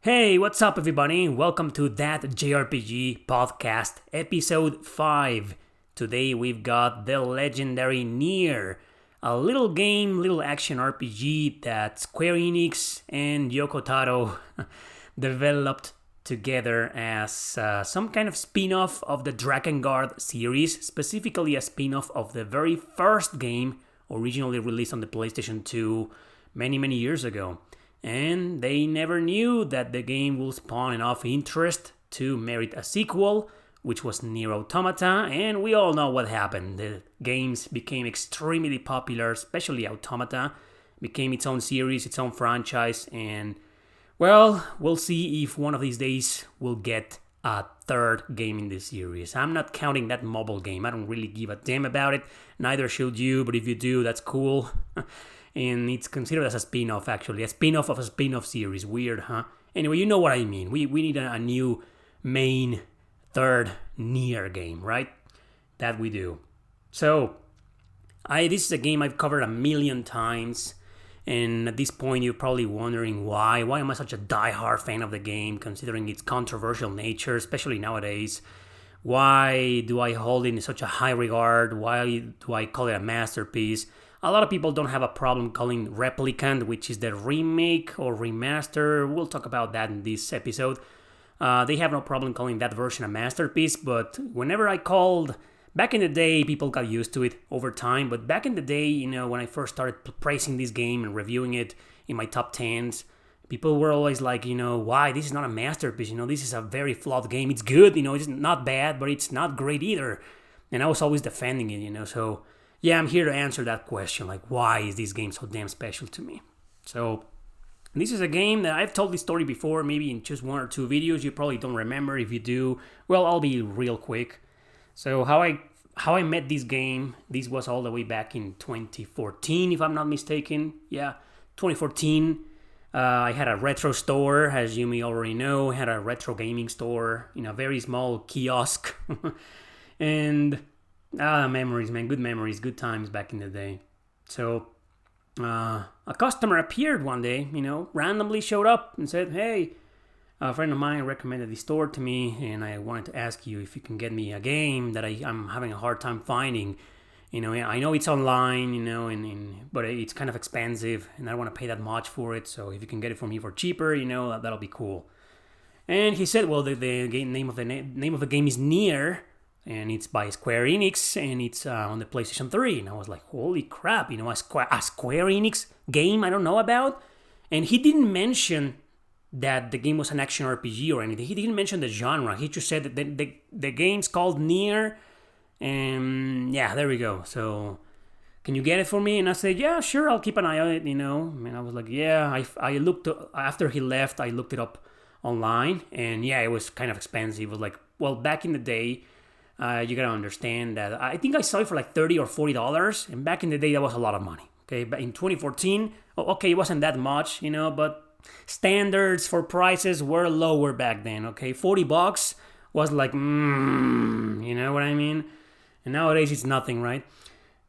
Hey, what's up, everybody? Welcome to that JRPG podcast, episode 5. Today we've got the legendary Nier, a little game, little action RPG that Square Enix and Yoko Taro developed together as some kind of spin off of the Drakengard series, specifically a spin off of the very first game originally released on the PlayStation 2 many years ago. And they never knew that the game will spawn enough interest to merit a sequel, which was Nier Automata, and we all know what happened. The games became extremely popular, especially Automata, became its own series, its own franchise, and well, we'll see if one of these days we'll get a third game in this series. I'm not counting that mobile game, I don't really give a damn about it, neither should you, but if you do, that's cool. And it's considered as a spin-off, actually. A spin-off of a spin-off series. Weird, huh? Anyway, you know what I mean. We need a new main third Nier game, right? That we do. So, this is a game I've covered a million times. And at this point, you're probably wondering why. Why am I such a die-hard fan of the game, considering its controversial nature, especially nowadays? Why do I hold it in such a high regard? Why do I call it a masterpiece? A lot of people don't have a problem calling Replicant, which is the remake or remaster. We'll talk about that in this episode. They have no problem calling that version a masterpiece, but whenever I called, back in the day, people got used to it over time, but back in the day, when I first started praising this game and reviewing it in my top 10s, people were always like, why? This is not a masterpiece, this is a very flawed game. It's good, it's not bad, but it's not great either. And I was always defending it, so... yeah, I'm here to answer that question, like why is this game so damn special to me? So, this is a game that I've told this story before, maybe in just one or two videos. You probably don't remember. If you do, well, I'll be real quick. So, how I met this game, this was all the way back in 2014, if I'm not mistaken. Yeah, 2014. I had a retro store, as you may already know. I had a retro gaming store in a very small kiosk. And... memories, man. Good memories, good times back in the day. So, a customer appeared one day, randomly showed up and said, hey, a friend of mine recommended this store to me, and I wanted to ask you if you can get me a game that I'm having a hard time finding. I know it's online, but it's kind of expensive, and I don't want to pay that much for it, so if you can get it for me for cheaper, that'll be cool. And he said, well, the name of the game is Nier, and it's by Square Enix, and it's on the PlayStation 3. And I was like, holy crap, a Square Enix game I don't know about? And he didn't mention that the game was an action RPG or anything. He didn't mention the genre. He just said that the game's called Nier. And yeah, there we go. So, can you get it for me? And I said, yeah, sure, I'll keep an eye on it, And I was like, yeah, I looked, after he left, I looked it up online. And yeah, it was kind of expensive. It was like, well, back in the day, you gotta understand that I think I saw it for like $30 or $40, and back in the day that was a lot of money. Okay, but in 2014, okay, it wasn't that much, but standards for prices were lower back then. Okay, $40 was like, you know what I mean? And nowadays it's nothing, right?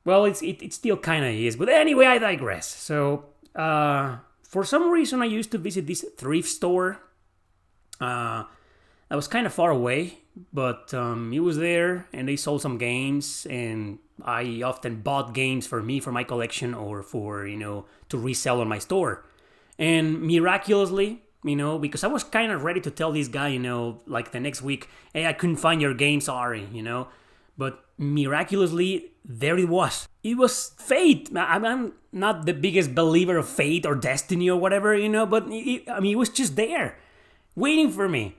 Well, it still kind of is, but anyway, I digress. So, for some reason, I used to visit this thrift store. I was kind of far away, but it was there, and they sold some games, and I often bought games for my collection, or for, to resell on my store. And miraculously, because I was kind of ready to tell this guy, like the next week, hey, I couldn't find your game, sorry, but miraculously, there it was. It was fate. I'm not the biggest believer of fate or destiny or whatever, but it was just there, waiting for me.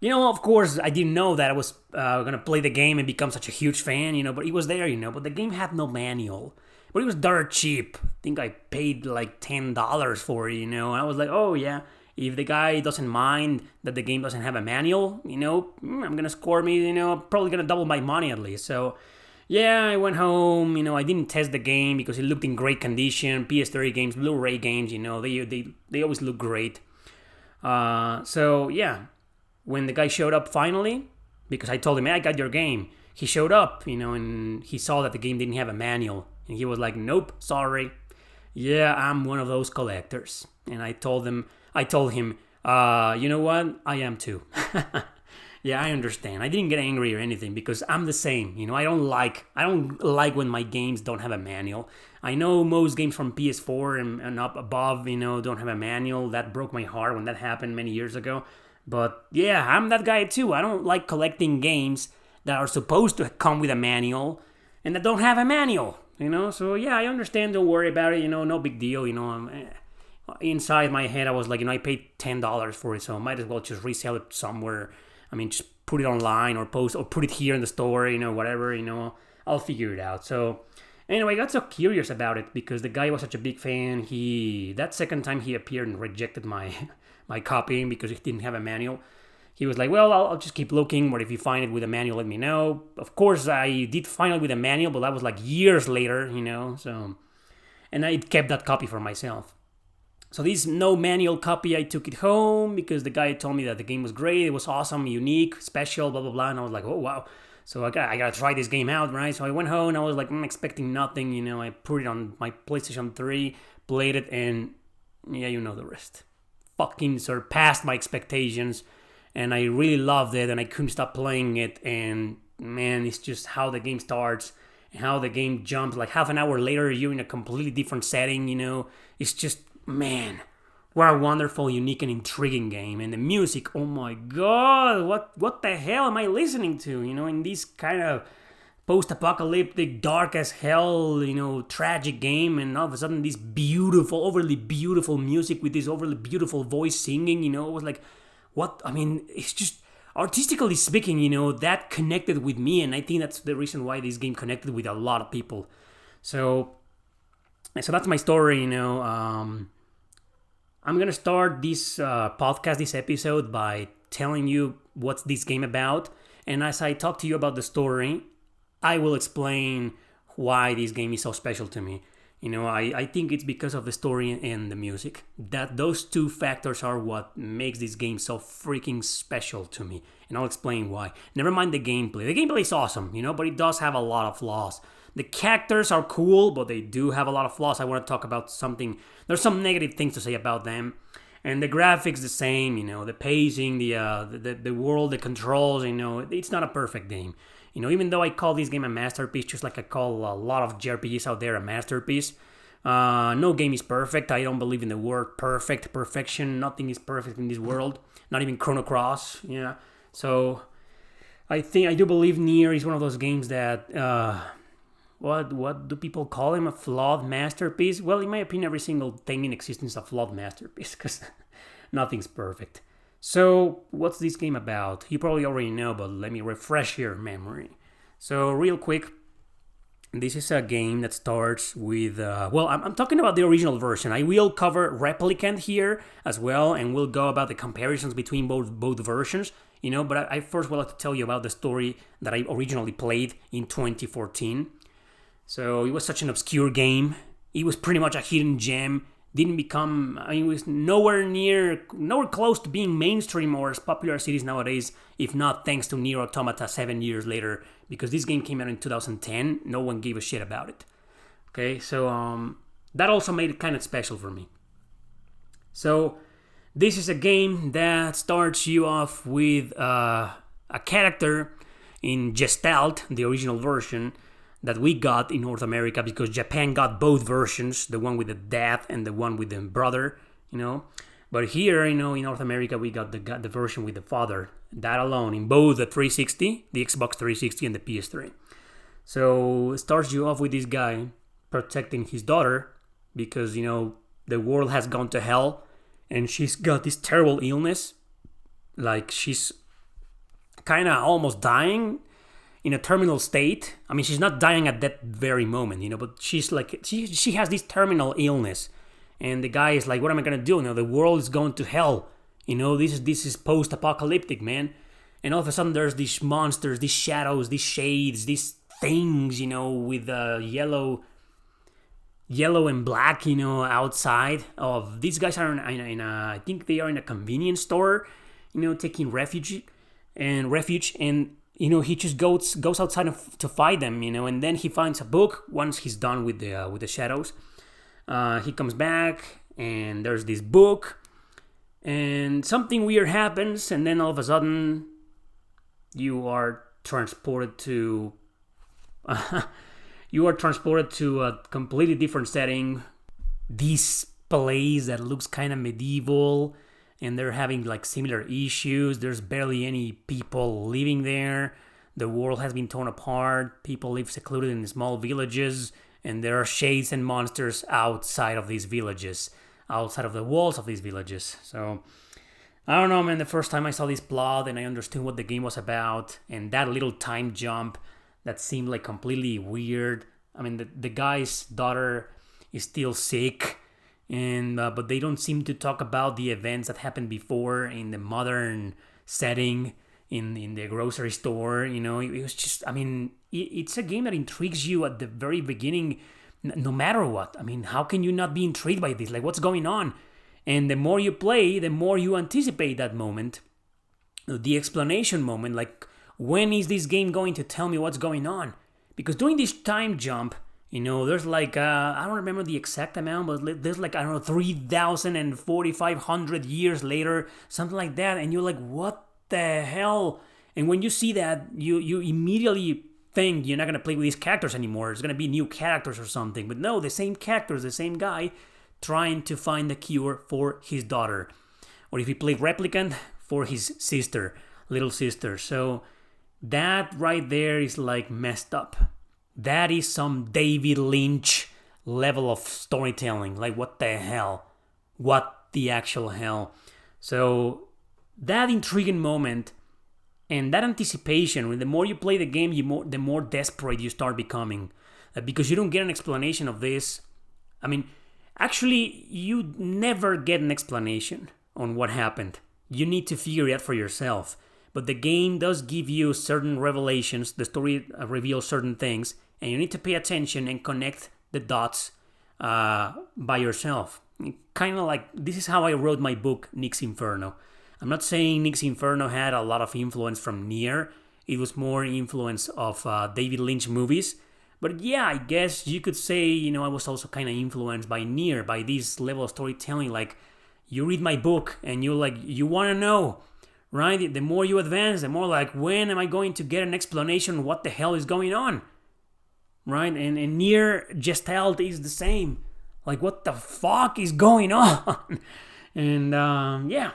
Of course, I didn't know that I was going to play the game and become such a huge fan, but it was there, but the game had no manual. But it was dirt cheap. I think I paid like $10 for it, I was like, oh yeah, if the guy doesn't mind that the game doesn't have a manual, I'm going to score me, I'm probably going to double my money at least. So, yeah, I went home, I didn't test the game because it looked in great condition. PS3 games, Blu-ray games, they always look great. So, yeah. When the guy showed up finally, because I told him, hey, I got your game. He showed up, and he saw that the game didn't have a manual. And he was like, nope, sorry. Yeah, I'm one of those collectors. And I told him, You know what? I am too. Yeah, I understand. I didn't get angry or anything because I'm the same. I don't like when my games don't have a manual. I know most games from PS4 and up above, don't have a manual. That broke my heart when that happened many years ago. But yeah, I'm that guy too. I don't like collecting games that are supposed to come with a manual and that don't have a manual. So yeah, I understand. Don't worry about it. No big deal. Inside my head, I was like, I paid $10 for it, so I might as well just resell it somewhere. I mean, just put it online or post or put it here in the store, whatever, I'll figure it out. So anyway, I got so curious about it because the guy was such a big fan. That second time he appeared and rejected my my copy because it didn't have a manual. He was like, well, I'll just keep looking, but if you find it with a manual, let me know. Of course, I did find it with a manual, but that was like years later, so. And I kept that copy for myself. So this no manual copy, I took it home because the guy told me that the game was great, it was awesome, unique, special, blah, blah, blah. And I was like, oh, wow. So I gotta try this game out, right? So I went home and I was like, expecting nothing, I put it on my PlayStation 3, played it, and yeah, you know the rest. Fucking surpassed my expectations. And I really loved it and I couldn't stop playing it. And man, it's just how the game starts and how the game jumps. Like half an hour later, you're in a completely different setting, It's just, man, what a wonderful, unique, and intriguing game. And the music, oh my god, what the hell am I listening to? In this kind of post-apocalyptic, dark as hell, tragic game, and all of a sudden this beautiful, overly beautiful music with this overly beautiful voice singing, it was like, what? I mean, it's just, artistically speaking, that connected with me, and I think that's the reason why this game connected with a lot of people. So that's my story, I'm gonna start this podcast, this episode, by telling you what's this game about, and as I talk to you about the story, I will explain why this game is so special to me. I think it's because of the story and the music. That those two factors are what makes this game so freaking special to me, and I'll explain why. Never mind the gameplay. The gameplay is awesome, but it does have a lot of flaws. The characters are cool, but they do have a lot of flaws. I want to talk about something. There's some negative things to say about them. And the graphics the same, the pacing, the world, the controls, it's not a perfect game. Even though I call this game a masterpiece, just like I call a lot of JRPGs out there a masterpiece, no game is perfect. I don't believe in the word perfection. Nothing is perfect in this world. Not even Chrono Cross, yeah. So I do believe Nier is one of those games that... What do people call him? A flawed masterpiece? Well, in my opinion, every single thing in existence is a flawed masterpiece because nothing's perfect. So, what's this game about? You probably already know, but let me refresh your memory. So, real quick, this is a game that starts with... I'm talking about the original version. I will cover Replicant here as well, and we'll go about the comparisons between both versions. But I first would like to tell you about the story that I originally played in 2014. So it was such an obscure game. It was pretty much a hidden gem. It was nowhere close to being mainstream or as popular as it is nowadays, if not thanks to Nier Automata 7 years later, because this game came out in 2010. No one gave a shit about it. Okay, so that also made it kind of special for me. So this is a game that starts you off with a character in Gestalt, the original version, that we got in North America because Japan got both versions, the one with the dad and the one with the brother, But here, in North America, we got the version with the father, that alone, in both the 360, the Xbox 360 and the PS3. So it starts you off with this guy protecting his daughter because, the world has gone to hell and she's got this terrible illness. Like she's kind of almost dying. In a terminal state. I mean, she's not dying at that very moment, but she's like, she has this terminal illness. And the guy is like, what am I going to do? The world is going to hell. This is post-apocalyptic, man. And all of a sudden there's these monsters, these shadows, these shades, these things, with yellow and black, outside of... These guys are in a, I think they are in a convenience store, taking refuge. And he just goes outside to fight them, and then he finds a book once he's done with the shadows. He comes back, and there's this book, and something weird happens, and then all of a sudden you are transported to you are transported to a completely different setting. This place that looks kind of medieval, and they're having like similar issues. There's barely any people living there. The world has been torn apart. People live secluded in small villages, and there are shades and monsters outside of these villages, outside of the walls of these villages. So I don't know, man. The first time I saw this plot and I understood what the game was about, and that little time jump that seemed like completely weird. I mean, the guy's daughter is still sick, and but they don't seem to talk about the events that happened before in the modern setting in the grocery store. It was just, I mean, it's a game that intrigues you at the very beginning, no matter what. I mean, how can you not be intrigued by this? Like, what's going on? And the more you play, the more you anticipate that moment, the explanation moment. Like, when is this game going to tell me what's going on? Because during this time jump, there's like, I don't remember the exact amount, but there's like, I don't know, 3,000 and 4,500 years later, something like that. And you're like, what the hell? And when you see that, you immediately think you're not going to play with these characters anymore. It's going to be new characters or something. But no, the same characters, the same guy trying to find the cure for his daughter. Or if he played Replicant, for his sister, little sister. So that right there is like messed up. That is some David Lynch level of storytelling. Like, what the hell? What the actual hell? So that intriguing moment and that anticipation, the more you play the game, the more desperate you start becoming. Because you don't get an explanation of this. I mean, actually, you never get an explanation on what happened. You need to figure it out for yourself. But the game does give you certain revelations. The story reveals certain things. And you need to pay attention and connect the dots by yourself. Kind of like, this is how I wrote my book, Nick's Inferno. I'm not saying Nick's Inferno had a lot of influence from Nier. It was more influence of David Lynch movies. But yeah, I guess you could say, I was also kind of influenced by Nier, by this level of storytelling. Like, you read my book and you want to know, right? The more you advance, the more like, when am I going to get an explanation what the hell is going on? Right? And Nier Gestalt is the same. Like, what the fuck is going on? And yeah,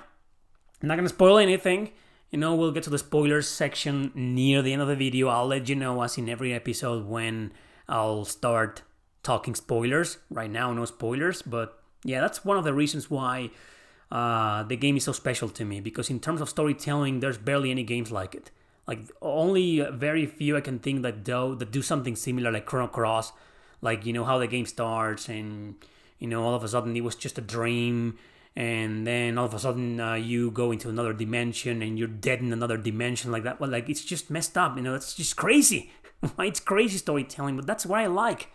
I'm not going to spoil anything. We'll get to the spoilers section near the end of the video. I'll let you know, as in every episode, when I'll start talking spoilers. Right now, no spoilers. But yeah, that's one of the reasons why the game is so special to me. Because in terms of storytelling, there's barely any games like it. Like, only very few I can think that do something similar, like Chrono Cross. Like, how the game starts and, all of a sudden it was just a dream. And then all of a sudden you go into another dimension and you're dead in another dimension like that. Well, like, it's just messed up, it's just crazy. It's crazy storytelling, but that's what I like.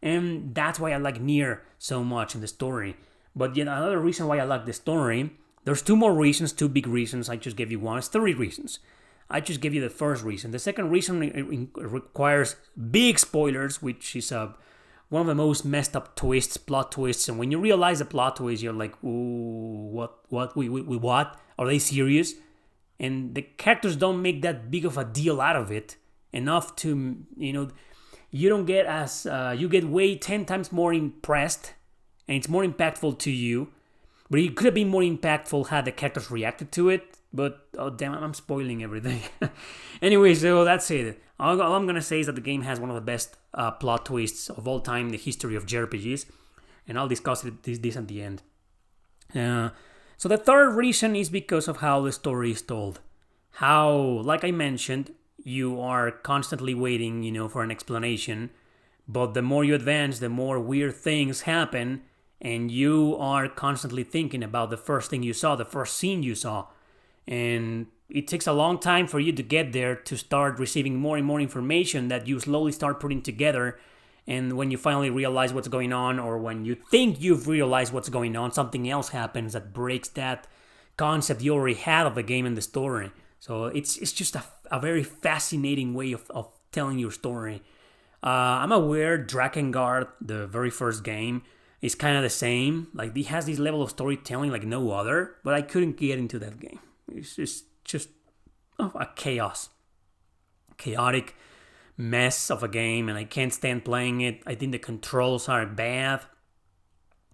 And that's why I like Nier so much in the story. But yet another reason why I like the story, there's two big reasons. I just gave you one. It's 3 reasons. I just gave you the first reason. The second reason requires big spoilers, which is one of the most messed up plot twists. And when you realize the plot twist, you're like, ooh, what? Are they serious? And the characters don't make that big of a deal out of it. Enough to, you don't get you get way 10 times more impressed. And it's more impactful to you. But it could have been more impactful had the characters reacted to it. But, oh damn, I'm spoiling everything. Anyway, so that's it. All I'm going to say is that the game has one of the best plot twists of all time in the history of JRPGs. And I'll discuss this at the end. So the third reason is because of how the story is told. How, like I mentioned, you are constantly waiting, for an explanation. But the more you advance, the more weird things happen. And you are constantly thinking about the first thing you saw, the first scene you saw. And it takes a long time for you to get there, to start receiving more and more information that you slowly start putting together. And when you finally realize what's going on, or when you think you've realized what's going on, something else happens that breaks that concept you already had of the game and the story. So it's just a very fascinating way of telling your story. I'm aware Drakengard, the very first game, is kind of the same. Like, it has this level of storytelling like no other, but I couldn't get into that game. It's just a chaotic mess of a game, and I can't stand playing it. I think the controls are bad.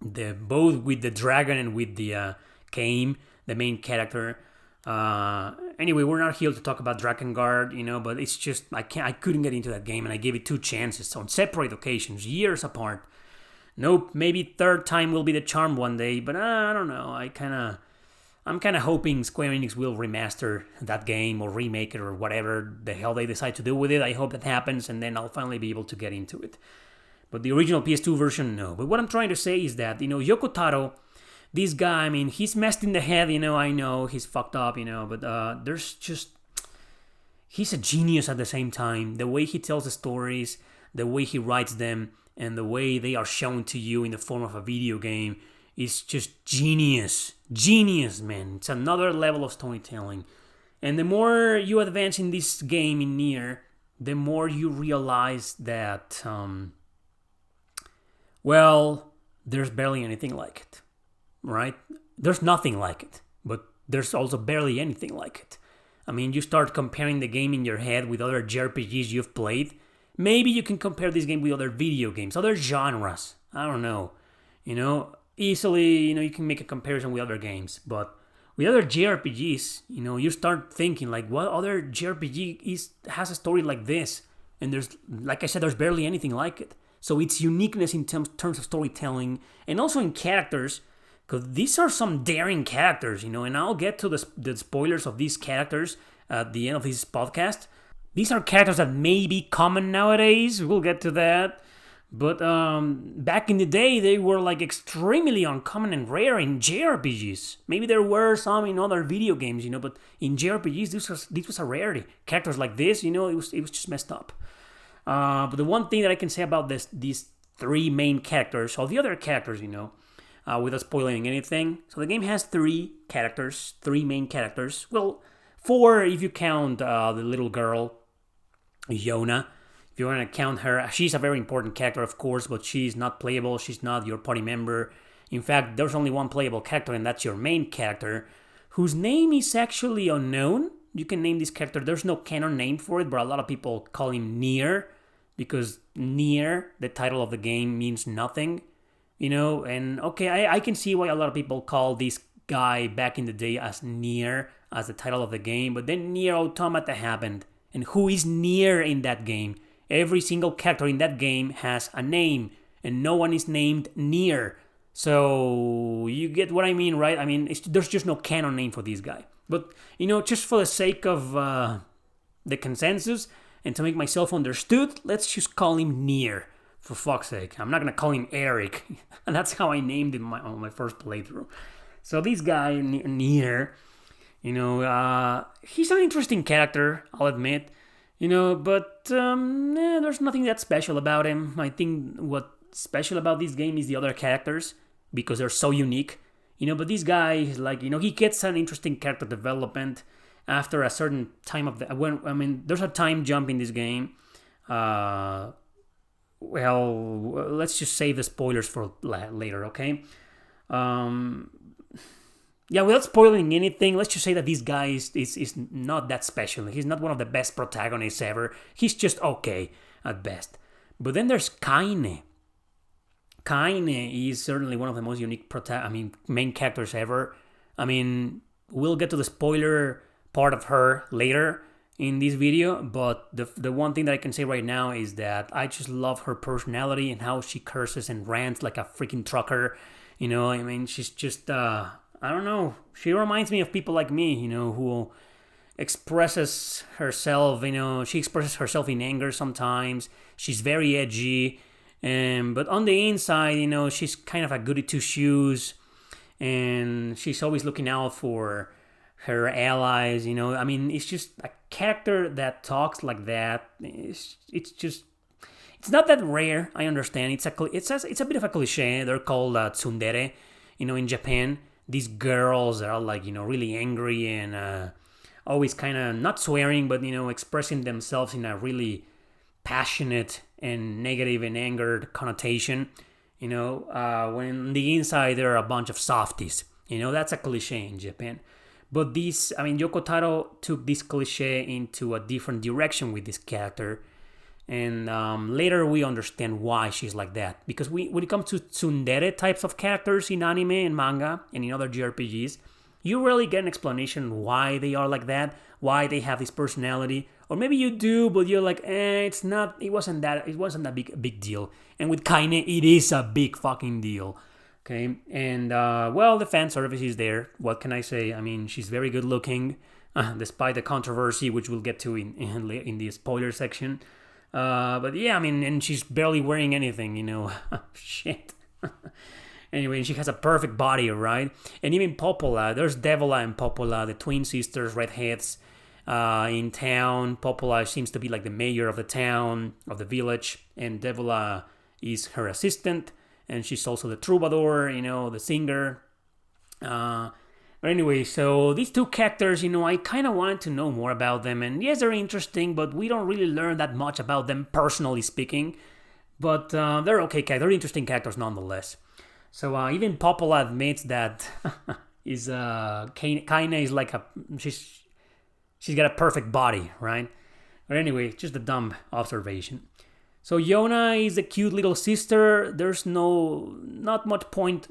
Both with the dragon and with the Kame, the main character. Anyway, we're not here to talk about Drakengard, but it's just I couldn't get into that game, and I gave it 2 chances on separate occasions, years apart. Nope, maybe third time will be the charm one day, but I don't know. I'm kind of hoping Square Enix will remaster that game or remake it or whatever the hell they decide to do with it. I hope that happens, and then I'll finally be able to get into it. But the original PS2 version, no. But what I'm trying to say is that, Yoko Taro, this guy, I mean, he's messed in the head, I know, he's fucked up, but he's a genius at the same time. The way he tells the stories, the way he writes them, and the way they are shown to you in the form of a video game is just genius. Genius, man. It's another level of storytelling. And the more you advance in this game, in Nier, the more you realize that, there's barely anything like it. Right? There's nothing like it, but there's also barely anything like it. I mean, you start comparing the game in your head with other JRPGs you've played. Maybe you can compare this game with other video games, other genres. I don't know. Easily, you can make a comparison with other games. But with other JRPGs, you start thinking, like, what other JRPG has a story like this? And there's, like I said, there's barely anything like it. So its uniqueness in terms of storytelling and also in characters, because these are some daring characters, and I'll get to the spoilers of these characters at the end of this podcast. These are characters that may be common nowadays. We'll get to that. But back in the day, they were like extremely uncommon and rare in JRPGs. Maybe there were some in other video games, but in JRPGs, this was a rarity. Characters like this, it was just messed up. But the one thing that I can say about these 3 main characters, or the other characters, without spoiling anything. So the game has 3 main characters. Well, 4 if you count the little girl, Yona. If you want to count her, she's a very important character, of course, but she's not playable. She's not your party member. In fact, there's only one playable character, and that's your main character, whose name is actually unknown. You can name this character. There's no canon name for it, but a lot of people call him Nier, because Nier, the title of the game, means nothing. And okay, I can see why a lot of people call this guy back in the day as Nier, as the title of the game, but then Nier Automata happened. And who is Nier in that game? Every single character in that game has a name, and no one is named Nier. So you get what I mean, right? I mean, there's just no canon name for this guy. But, just for the sake of the consensus, and to make myself understood, let's just call him Nier. For fuck's sake. I'm not going to call him Erick. And that's how I named him on my first playthrough. So this guy, Nier, he's an interesting character, I'll admit. But there's nothing that special about him. I think what's special about this game is the other characters, because they're so unique. But this guy is like, he gets an interesting character development after a certain time of there's a time jump in this game. Let's just save the spoilers for later, okay? Without spoiling anything, let's just say that this guy is not that special. He's not one of the best protagonists ever. He's just okay at best. But then there's Kaine. Kaine is certainly one of the most unique main characters ever. We'll get to the spoiler part of her later in this video, but the one thing that I can say right now is that I just love her personality and how she curses and rants like a freaking trucker. She's just, I don't know, she reminds me of people like me, who expresses herself, she expresses herself in anger sometimes. She's very edgy, but on the inside, she's kind of a goody two-shoes, and she's always looking out for her allies, it's just a character that talks like that. It's not that rare. I understand. It's a bit of a cliche. They're called tsundere, in Japan. These girls that are like, really angry and always kind of not swearing, but expressing themselves in a really passionate and negative and angered connotation. when on the inside there are a bunch of softies. That's a cliche in Japan. But Yoko Taro took this cliche into a different direction with this character. And later we understand why she's like that. Because when it comes to tsundere types of characters in anime and manga and in other JRPGs, you rarely get an explanation why they are like that, why they have this personality. Or maybe you do, but you're like, it wasn't that big deal. And with Kaine, it is a big fucking deal. Okay, and the fan service is there. What can I say? She's very good looking, despite the controversy, which we'll get to in the spoiler section. But yeah, and she's barely wearing anything, Shit. Anyway, she has a perfect body, right? And even Popola, there's Devola and Popola, the twin sisters, redheads, in town. Popola seems to be like the mayor of the town, of the village, and Devola is her assistant, and she's also the troubadour, the singer. But anyway, so these two characters, I kind of wanted to know more about them, and yes, they're interesting, but we don't really learn that much about them, personally speaking. But they're okay characters, they're interesting characters nonetheless. So even Popola admits that Kaine is like she's got a perfect body, right? But anyway, just a dumb observation. So Yona is a cute little sister. There's not much point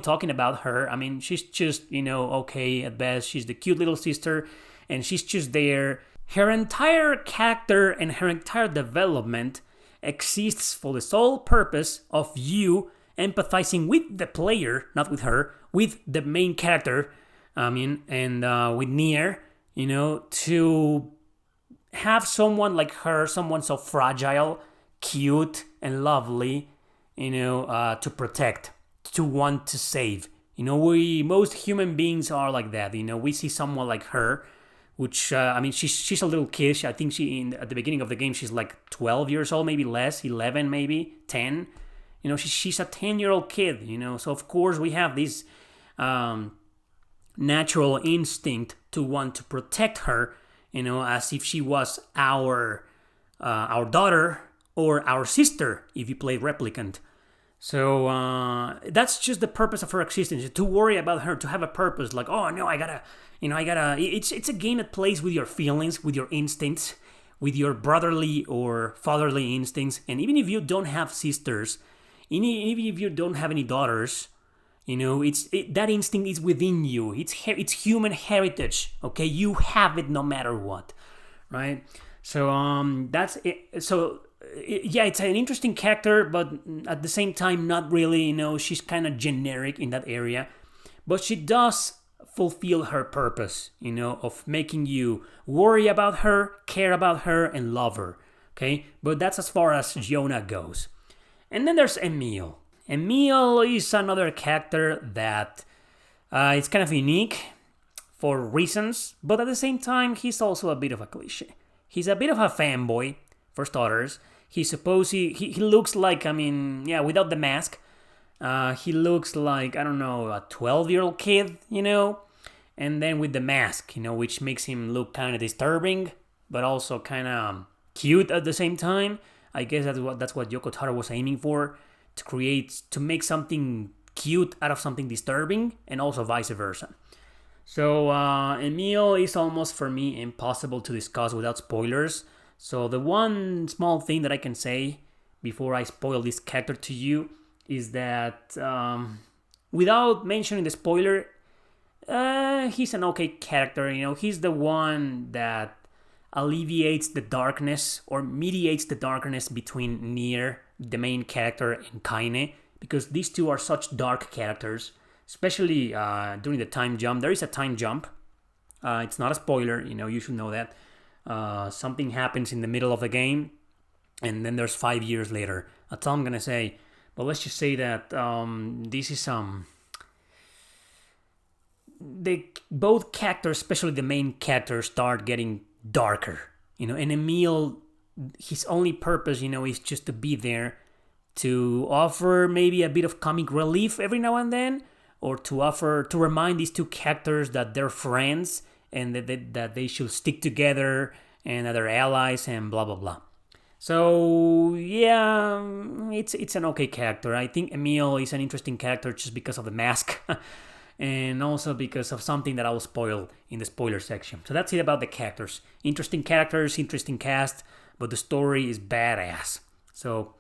talking about her. She's just, okay at best. She's the cute little sister, and she's just there. Her entire character and her entire development exists for the sole purpose of you empathizing with the player, not with her, with the main character, and with Nier, to have someone like her, someone so fragile, cute, and lovely, to protect, to want to save. Most human beings are like that. We see someone like her, which, she's a little kid. I think at the beginning of the game, she's like 12 years old, maybe less, 11, maybe 10. She's a 10-year-old kid, so of course we have this natural instinct to want to protect her, as if she was our daughter or our sister if you play Replicant. So that's just the purpose of her existence, to worry about her, to have a purpose, like, oh no, I gotta, it's a game that plays with your feelings, with your instincts, with your brotherly or fatherly instincts, and even if you don't have sisters, even if you don't have any daughters, that instinct is within you. It's human heritage. Okay, you have it no matter what, right? So that's it. So yeah, it's an interesting character, but at the same time, not really. She's kind of generic in that area, but she does fulfill her purpose. Of making you worry about her, care about her, and love her. Okay, but that's as far as Yona goes. And then there's Emil. Emil is another character that is kind of unique for reasons, but at the same time, he's also a bit of a cliche. He's a bit of a fanboy, for starters. He looks like, without the mask, he looks like, I don't know, a 12-year-old kid, And then with the mask, which makes him look kind of disturbing, but also kind of cute at the same time. I guess that's what Yoko Taro was aiming for, to make something cute out of something disturbing, and also vice versa. So Emil is almost, for me, impossible to discuss without spoilers. So the one small thing that I can say before I spoil this character to you is that without mentioning the spoiler, he's an okay character. He's the one that alleviates the darkness or mediates the darkness between Nier, the main character, and Kaine, because these two are such dark characters, especially during the time jump. There is a time jump. It's not a spoiler, you should know that. Something happens in the middle of the game, and then there's 5 years later. That's all I'm gonna say. But let's just say that this is both characters, especially the main character, start getting darker, and Emil, his only purpose, is just to be there, to offer maybe a bit of comic relief every now and then, or to remind these two characters that they're friends and that they should stick together and that they're allies and blah blah blah. So yeah, it's an okay character. I think Emil is an interesting character just because of the mask, and also because of something that I will spoil in the spoiler section. So that's it about the characters, interesting cast, but the story is badass. So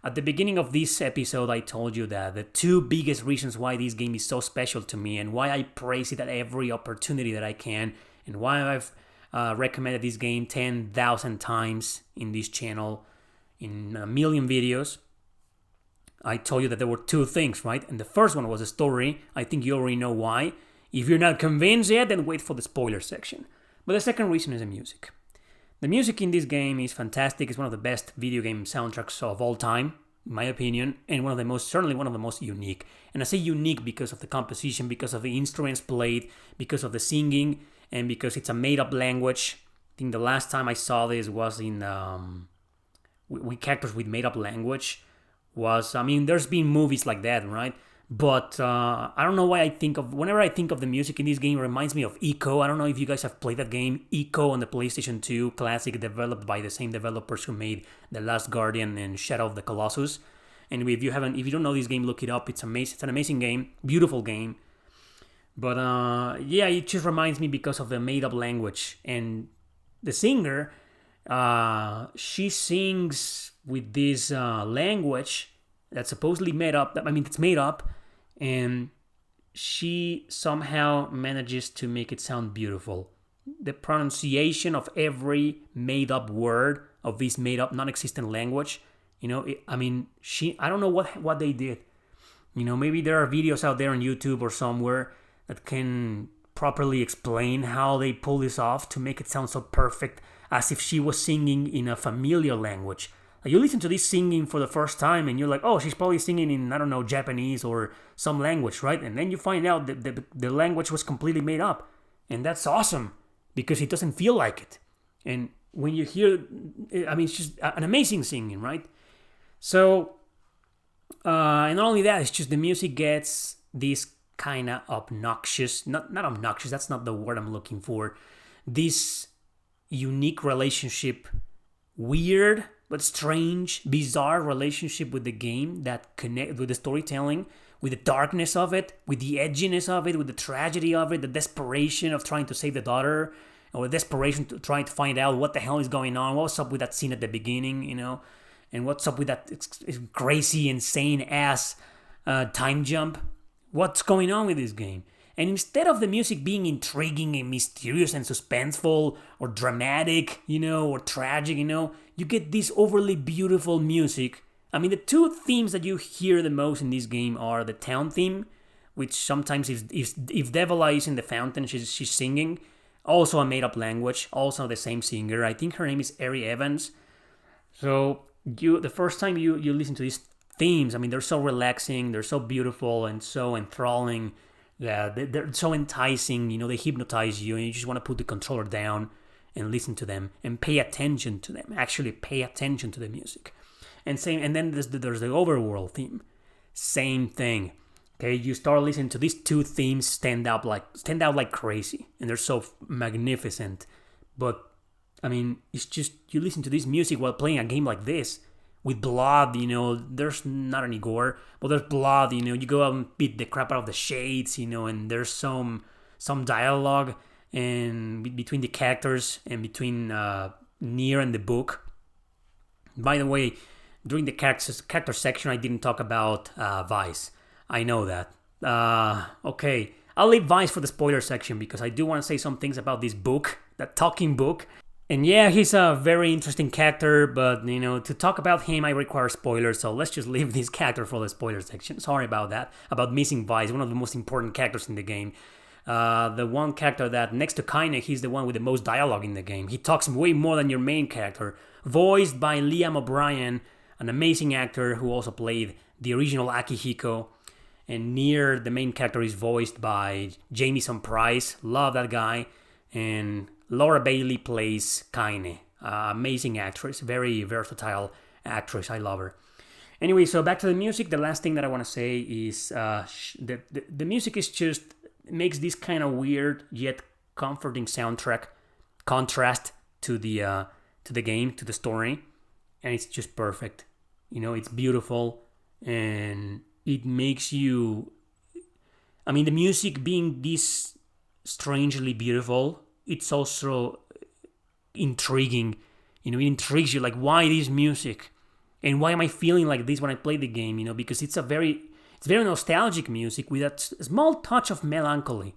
at the beginning of this episode, I told you that the two biggest reasons why this game is so special to me and why I praise it at every opportunity that I can, and why I've recommended this game 10,000 times in this channel, in a million videos. I told you that there were two things, right? And the first one was the story. I think you already know why. If you're not convinced yet, then wait for the spoiler section. But the second reason is the music. The music in this game is fantastic. It's one of the best video game soundtracks of all time, in my opinion, and certainly one of the most unique. And I say unique because of the composition, because of the instruments played, because of the singing, and because it's a made-up language. I think the last time I saw this was in with characters with made-up language. There's been movies like that, right? But I don't know why whenever I think of the music in this game, it reminds me of Echo. I don't know if you guys have played that game, Echo on the PlayStation 2 classic, developed by the same developers who made The Last Guardian and Shadow of the Colossus. And if you don't know this game, look it up. It's amazing. It's an amazing game, beautiful game. But yeah, it just reminds me because of the made-up language. And the singer, she sings with this language that's supposedly made up. It's made up. And she somehow manages to make it sound beautiful. The pronunciation of every made-up word of this made-up, non-existent language, I don't know what they did. Maybe there are videos out there on YouTube or somewhere that can properly explain how they pull this off to make it sound so perfect, as if she was singing in a familiar language. Like, you listen to this singing for the first time and you're like, oh, she's probably singing in, I don't know, Japanese or some language, right? And then you find out that the language was completely made up. And that's awesome because it doesn't feel like it. And when you hear, it's just an amazing singing, right? So, and not only that, it's just the music gets this kind of obnoxious, not obnoxious, that's not the word I'm looking for. This unique relationship, weird but strange, bizarre relationship with the game that connect with the storytelling, with the darkness of it, with the edginess of it, with the tragedy of it, the desperation of trying to save the daughter, or the desperation to trying to find out what the hell is going on, what's up with that scene at the beginning, and what's up with that crazy, insane ass time jump. What's going on with this game? And instead of the music being intriguing and mysterious and suspenseful or dramatic, or tragic, you get this overly beautiful music. The two themes that you hear the most in this game are the town theme, which sometimes if Devil is in the fountain, she's singing. Also a made-up language, also the same singer. I think her name is Erick Evans. So the first time you listen to these themes, they're so relaxing, they're so beautiful and so enthralling. Yeah, they're so enticing, they hypnotize you and you just want to put the controller down and listen to them and pay attention to them, actually pay attention to the music. And then there's the overworld theme. Same thing. Okay, you start listening to these two themes stand out like crazy, and they're so magnificent. But it's just you listen to this music while playing a game like this with blood, there's not any gore, but there's blood, you go out and beat the crap out of the shades, and there's some dialogue and between the characters and between Nier and the book. By the way, during the character section, I didn't talk about Vice. I know that. Okay, I'll leave Vice for the spoiler section because I do want to say some things about this book, that talking book. And yeah, he's a very interesting character, but to talk about him, I require spoilers, so let's just leave this character for the spoiler section. Sorry about that, about missing Vice, one of the most important characters in the game. The one character that, next to Kaine, he's the one with the most dialogue in the game. He talks way more than your main character. Voiced by Liam O'Brien, an amazing actor who also played the original Akihiko. And Nier, the main character, is voiced by Jamison Price. Love that guy. And Laura Bailey plays Kaine. Amazing actress, very versatile actress. I love her. Anyway, so back to the music. The last thing that I want to say is the music is just makes this kind of weird yet comforting soundtrack contrast to the game, to the story. and it's just perfect. It's beautiful, and it makes you. I mean, the music being this strangely beautiful, it's also intriguing. It intrigues you, like, why this music, and why am I feeling like this when I play the game? Because it's very nostalgic music with that small touch of melancholy.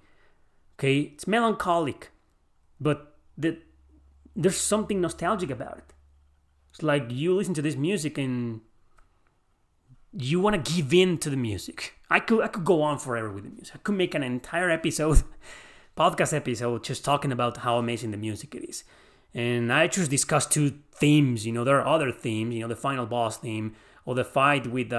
Okay, it's melancholic, but there's something nostalgic about it. It's like you listen to this music and you want to give in to the music. I could go on forever with the music. I could make an entire podcast episode, just talking about how amazing the music it is. And I just discussed two themes. There are other themes. The final boss theme, or the fight with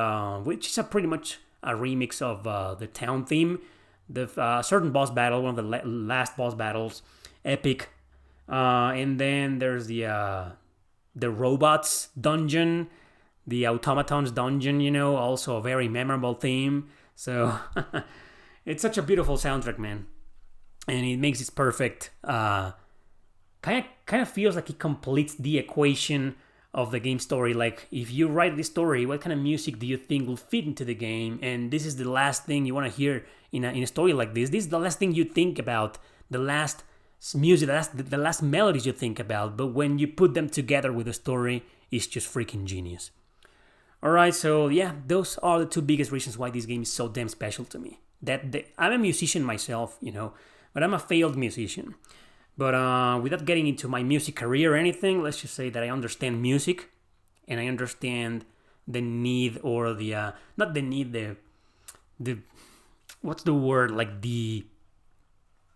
which is pretty much a remix of the town theme. The certain boss battle, one of the last boss battles, epic. And then there's the robots dungeon, the automatons dungeon. Also a very memorable theme. So it's such a beautiful soundtrack, man, and it makes it perfect. Kind of feels like it completes the equation of the game story. Like, if you write this story, what kind of music do you think will fit into the game? And this is the last thing you want to hear in a story like this. This is the last thing you think about, the last music, the last melodies you think about. But when you put them together with the story, it's just freaking genius. Alright, so yeah, those are the two biggest reasons why this game is so damn special to me. I'm a musician myself, but I'm a failed musician. But without getting into my music career or anything, let's just say that I understand music, and I understand the need, or the not the need, the what's the word, like the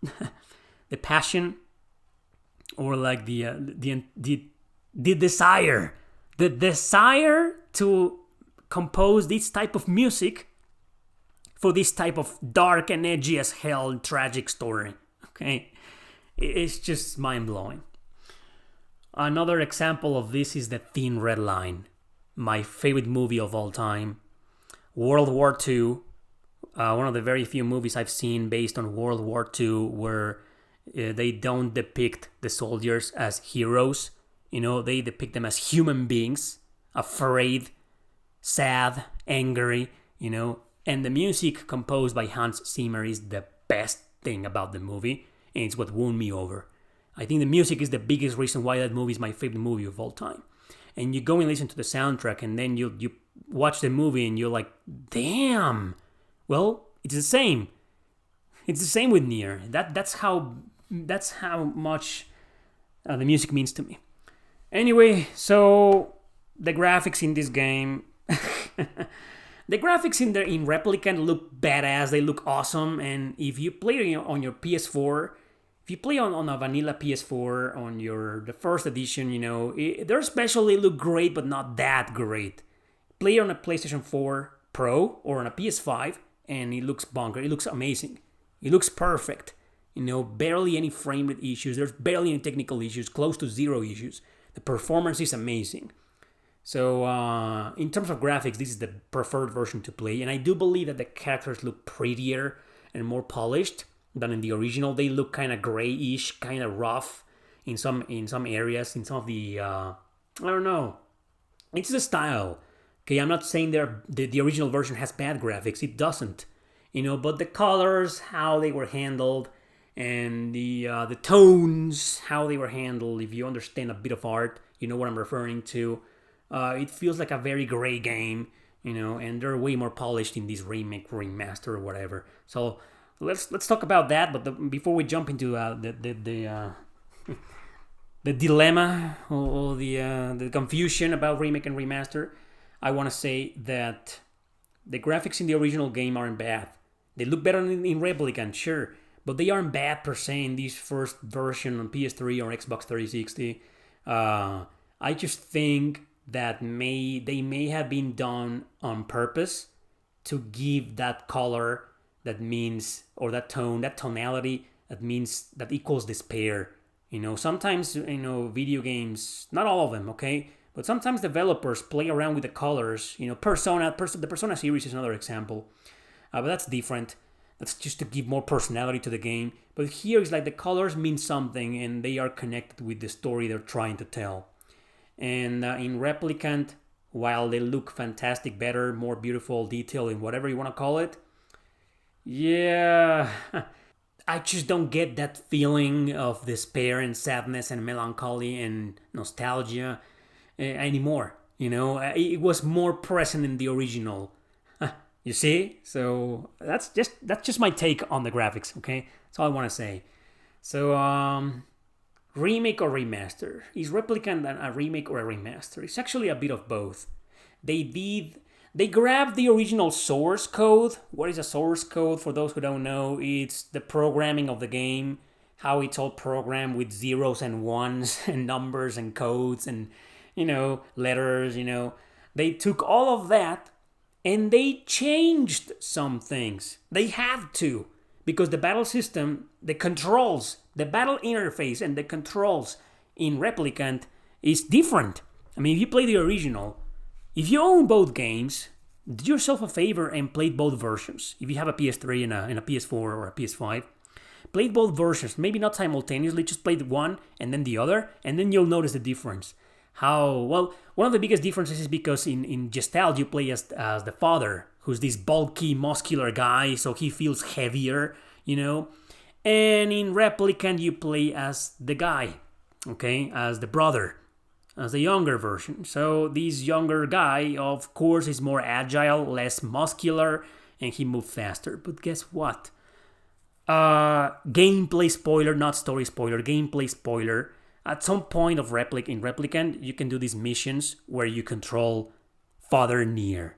the passion, or like the desire, to compose this type of music for this type of dark and edgy as hell tragic story. Okay. It's just mind-blowing. Another example of this is The Thin Red Line, my favorite movie of all time. World War II, one of the very few movies I've seen based on World War II where they don't depict the soldiers as heroes. They depict them as human beings, afraid, sad, angry, and the music composed by Hans Zimmer is the best thing about the movie. And it's what won me over. I think the music is the biggest reason why that movie is my favorite movie of all time. And you go and listen to the soundtrack, and then you watch the movie, and you're like, damn. Well, it's the same. It's the same with Nier. That's how much the music means to me. Anyway, so the graphics in this game. The graphics in Replicant look badass. They look awesome. And if you play on your PS4, if you play on a vanilla PS4 on the first edition, they're special. They look great, but not that great. Play on a PlayStation 4 Pro or on a PS5, and it looks bunker. It looks amazing. It looks perfect. Barely any frame rate issues. There's barely any technical issues. Close to zero issues. The performance is amazing. So, in terms of graphics, this is the preferred version to play. And I do believe that the characters look prettier and more polished than in the original. They look kind of grayish, kind of rough in some areas. In some of the, I don't know. It's the style. Okay, I'm not saying the original version has bad graphics. It doesn't. But the colors, how they were handled, and the tones, how they were handled. If you understand a bit of art, you know what I'm referring to. It feels like a very gray game, and they're way more polished in this remake, remaster, or whatever. So let's talk about that. But before we jump into the dilemma or the confusion about remake and remaster, I want to say that the graphics in the original game aren't bad. They look better in Replicant, sure, but they aren't bad per se in this first version on PS3 or Xbox 360. I just think that they may have been done on purpose to give that color that means, or that tone, that tonality that means, that equals despair. Sometimes, video games, not all of them, okay? But sometimes developers play around with the colors. The Persona series is another example. But that's different. That's just to give more personality to the game. But here it's like the colors mean something, and they are connected with the story they're trying to tell. And in Replicant, while they look fantastic, better, more beautiful, detailed, and whatever you want to call it, yeah, I just don't get that feeling of despair and sadness and melancholy and nostalgia anymore. It was more present in the original. You see? So that's just my take on the graphics. Okay, that's all I want to say. So remake or remaster? Is Replicant a remake or a remaster? It's actually a bit of both. They grabbed the original source code. What is a source code? For those who don't know, it's the programming of the game, how it's all programmed with zeros and ones and numbers and codes and letters. They took all of that and they changed some things. They had to, because the battle system, the controls, the battle interface and the controls in Replicant is different. I mean, if you play the original, if you own both games, do yourself a favor and play both versions. If you have a PS3 and a PS4 or a PS5, play both versions. Maybe not simultaneously, just play one and then the other, and then you'll notice the difference. One of the biggest differences is because in Gestalt you play as the father, who's this bulky, muscular guy, so he feels heavier, And in Replicant you play as the guy, okay, as the brother, as the younger version. So this younger guy, of course, is more agile, less muscular, and he moves faster. But guess what? Gameplay spoiler, not story spoiler, gameplay spoiler. At some point in Replicant, you can do these missions where you control Father Nier.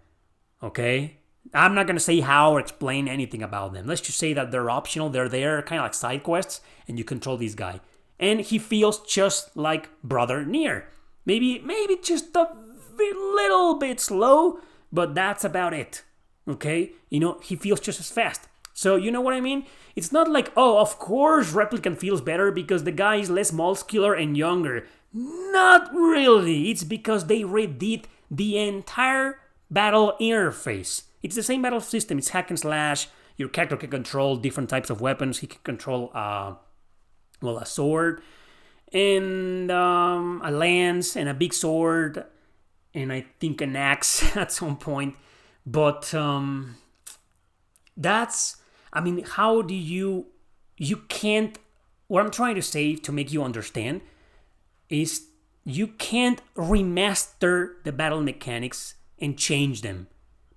Okay? I'm not going to say how or explain anything about them. Let's just say that they're optional. They're there, kind of like side quests, and you control this guy. And he feels just like Brother Nier. Maybe just a little bit slow, but that's about it. Okay? He feels just as fast. So you know what I mean? It's not like, oh, of course Replicant feels better because the guy is less muscular and younger. Not really. It's because they redid the entire battle interface. It's the same battle system. It's hack and slash. Your character can control different types of weapons. He can control, a sword and a lance and a big sword and I think an axe at some point. But how do you can't, what I'm trying to say to make you understand is you can't remaster the battle mechanics and change them.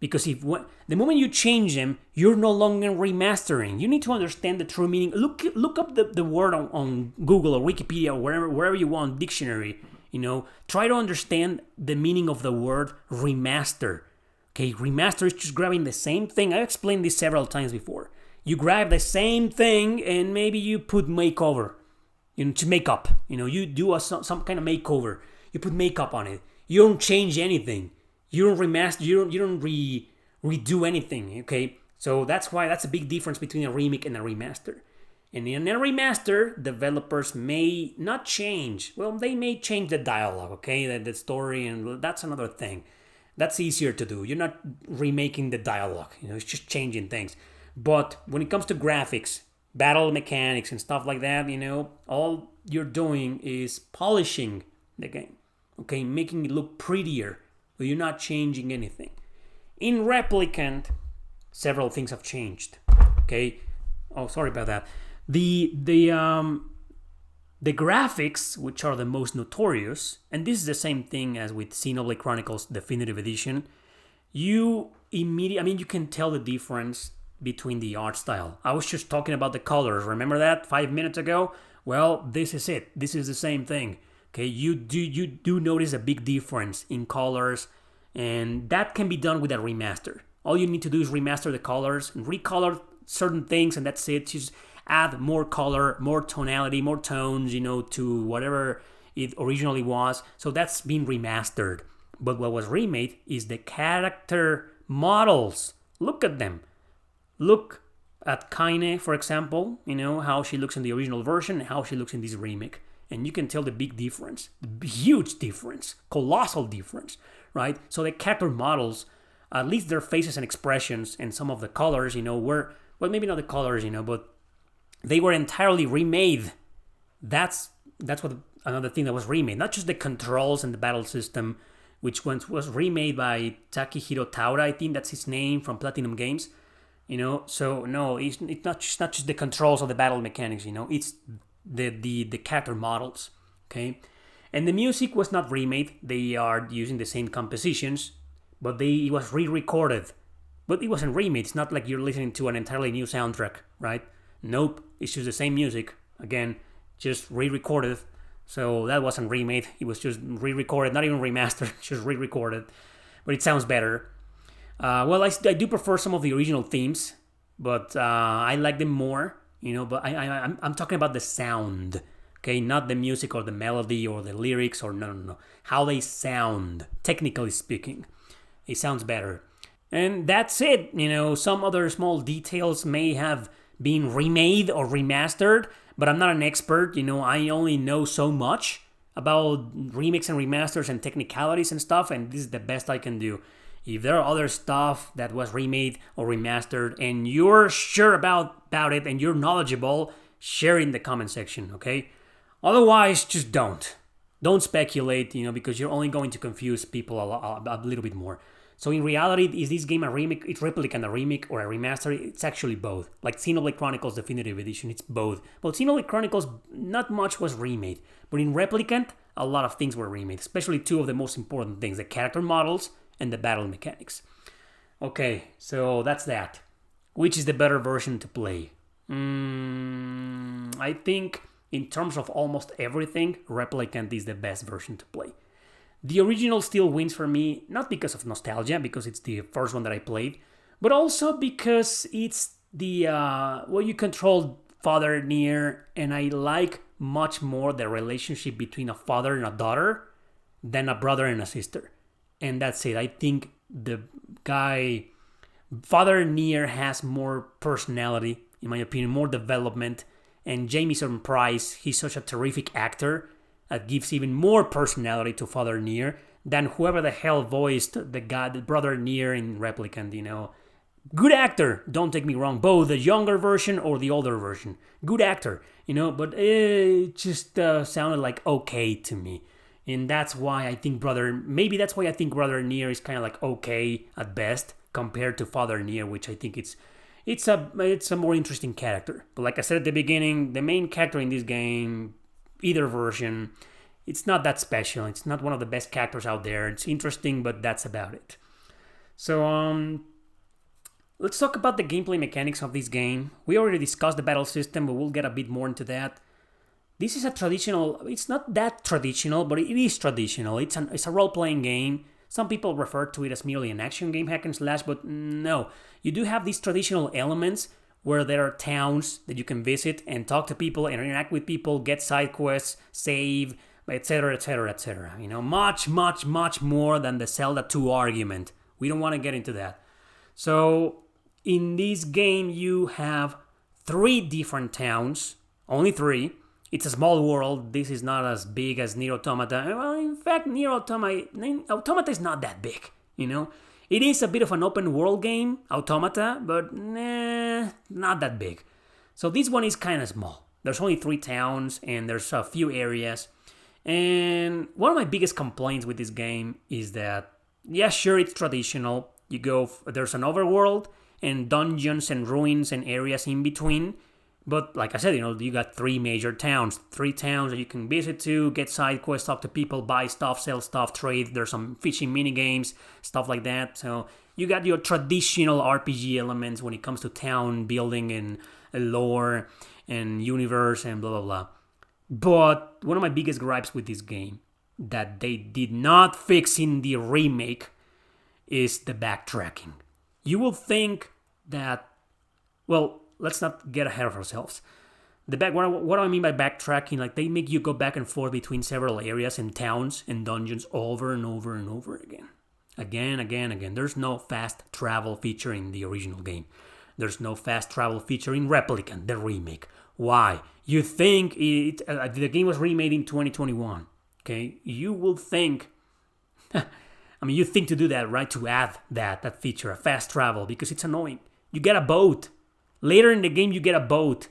Because the moment you change them, you're no longer remastering. You need to understand the true meaning. Look up the word on Google or Wikipedia or wherever you want, dictionary. Try to understand the meaning of the word remaster. Okay, remaster is just grabbing the same thing. I explained this several times before. You grab the same thing and maybe you put makeover, to make up. You do some kind of makeover. You put makeup on it. You don't change anything. You don't remaster. You don't redo anything. Okay, so that's a big difference between a remake and a remaster. And in a remaster, developers may not change. Well, they may change the dialogue. Okay, the story, and that's another thing. That's easier to do. You're not remaking the dialogue. It's just changing things. But when it comes to graphics, battle mechanics, and stuff like that, all you're doing is polishing the game. Okay, making it look prettier. But you're not changing anything. In Replicant, several things have changed. Okay. Oh, sorry about that. The graphics, which are the most notorious, and this is the same thing as with Xenoblade Chronicles Definitive Edition, you can tell the difference between the art style. I was just talking about the colors. Remember that 5 minutes ago? Well, this is it. This is the same thing. Okay, you do notice a big difference in colors, and that can be done with a remaster. All you need to do is remaster the colors and recolor certain things, and that's it. Just add more color, more tonality, more tones, to whatever it originally was. So that's been remastered. But what was remade is the character models. Look at them. Look at Kaine, for example, how she looks in the original version and how she looks in this remake. And you can tell the big difference, the huge difference, colossal difference, right? So the character models, at least their faces and expressions and some of the colors, were, well, maybe not the colors, but they were entirely remade. That's what another thing that was remade. Not just the controls and the battle system, which was remade by Takehiro Taura, I think that's his name, from Platinum Games. So no, it's not just the controls or the battle mechanics. It's the character models. Okay, and the music was not remade. They are using the same compositions, but it was re-recorded. But it wasn't remade. It's not like you're listening to an entirely new soundtrack, right? Nope, it's just the same music. Again, just re-recorded. So that wasn't remade. It was just re-recorded, not even remastered, just re-recorded. But it sounds better. I do prefer some of the original themes, but I like them more. But I'm talking about the sound, okay? Not the music or the melody or the lyrics or no. How they sound, technically speaking. It sounds better. And that's it. Some other small details may have been remade or remastered, but I'm not an expert. I only know so much about remakes and remasters and technicalities and stuff, and this is the best I can do. If there are other stuff that was remade or remastered and you're sure about it and you're knowledgeable, share it in the comment section, okay? Otherwise, just don't. Don't speculate, because you're only going to confuse people a little bit more. So in reality, is this game a remake? It's Replicant a remake or a remaster? It's actually both. Like Xenoblade Chronicles Definitive Edition, it's both. But Xenoblade Chronicles, not much was remade. But in Replicant, a lot of things were remade. Especially two of the most important things, the character models and the battle mechanics. Okay, so that's that. Which is the better version to play? I think in terms of almost everything, Replicant is the best version to play. The original still wins for me, not because of nostalgia, because it's the first one that I played, but also because it's the you control Father Nier, and I like much more the relationship between a father and a daughter than a brother and a sister. And that's it. I think the guy, Father Nier, has more personality, in my opinion, more development, and Jamieson Price, he's such a terrific actor that gives even more personality to Father Nier than whoever the hell voiced the brother Nier in Replicant, Good actor, don't take me wrong, both the younger version or the older version. Good actor, but it just sounded like okay to me. And that's why I think Brother Nier is kind of like okay at best compared to Father Nier, which I think it's a more interesting character. But like I said at the beginning, the main character in this game, either version, it's not that special. It's not one of the best characters out there. It's interesting, but that's about it. So let's talk about the gameplay mechanics of this game. We already discussed the battle system, but we'll get a bit more into that. This is it's not that traditional, but it is traditional. It's a role-playing game. Some people refer to it as merely an action game, hack and slash, but no. You do have these traditional elements where there are towns that you can visit and talk to people and interact with people, get side quests, save, etc., etc., etc. Much, much, much more than the Zelda 2 argument. We don't want to get into that. So, in this game, you have 3 different towns, only 3. It's a small world. This is not as big as Nier Automata. Well, in fact, Nier Automata is not that big, It is a bit of an open world game, Automata, but not that big. So this one is kind of small. There's only 3 towns and there's a few areas. And one of my biggest complaints with this game is that, yeah, sure, it's traditional. There's an overworld and dungeons and ruins and areas in between. But like I said, you got 3 major towns. 3 towns that you can visit to, get side quests, talk to people, buy stuff, sell stuff, trade. There's some fishing minigames, stuff like that. So you got your traditional RPG elements when it comes to town building and lore and universe and blah, blah, blah. But one of my biggest gripes with this game that they did not fix in the remake is the backtracking. You will think that, let's not get ahead of ourselves. What do I mean by backtracking? Like, they make you go back and forth between several areas and towns and dungeons over and over and over again. Again. There's no fast travel feature in the original game. There's no fast travel feature in Replicant, the remake. Why? You think the game was remade in 2021. Okay? You will think... you think to do that, right? To add that feature, a fast travel, because it's annoying. You get a boat. Later in the game, you get a boat.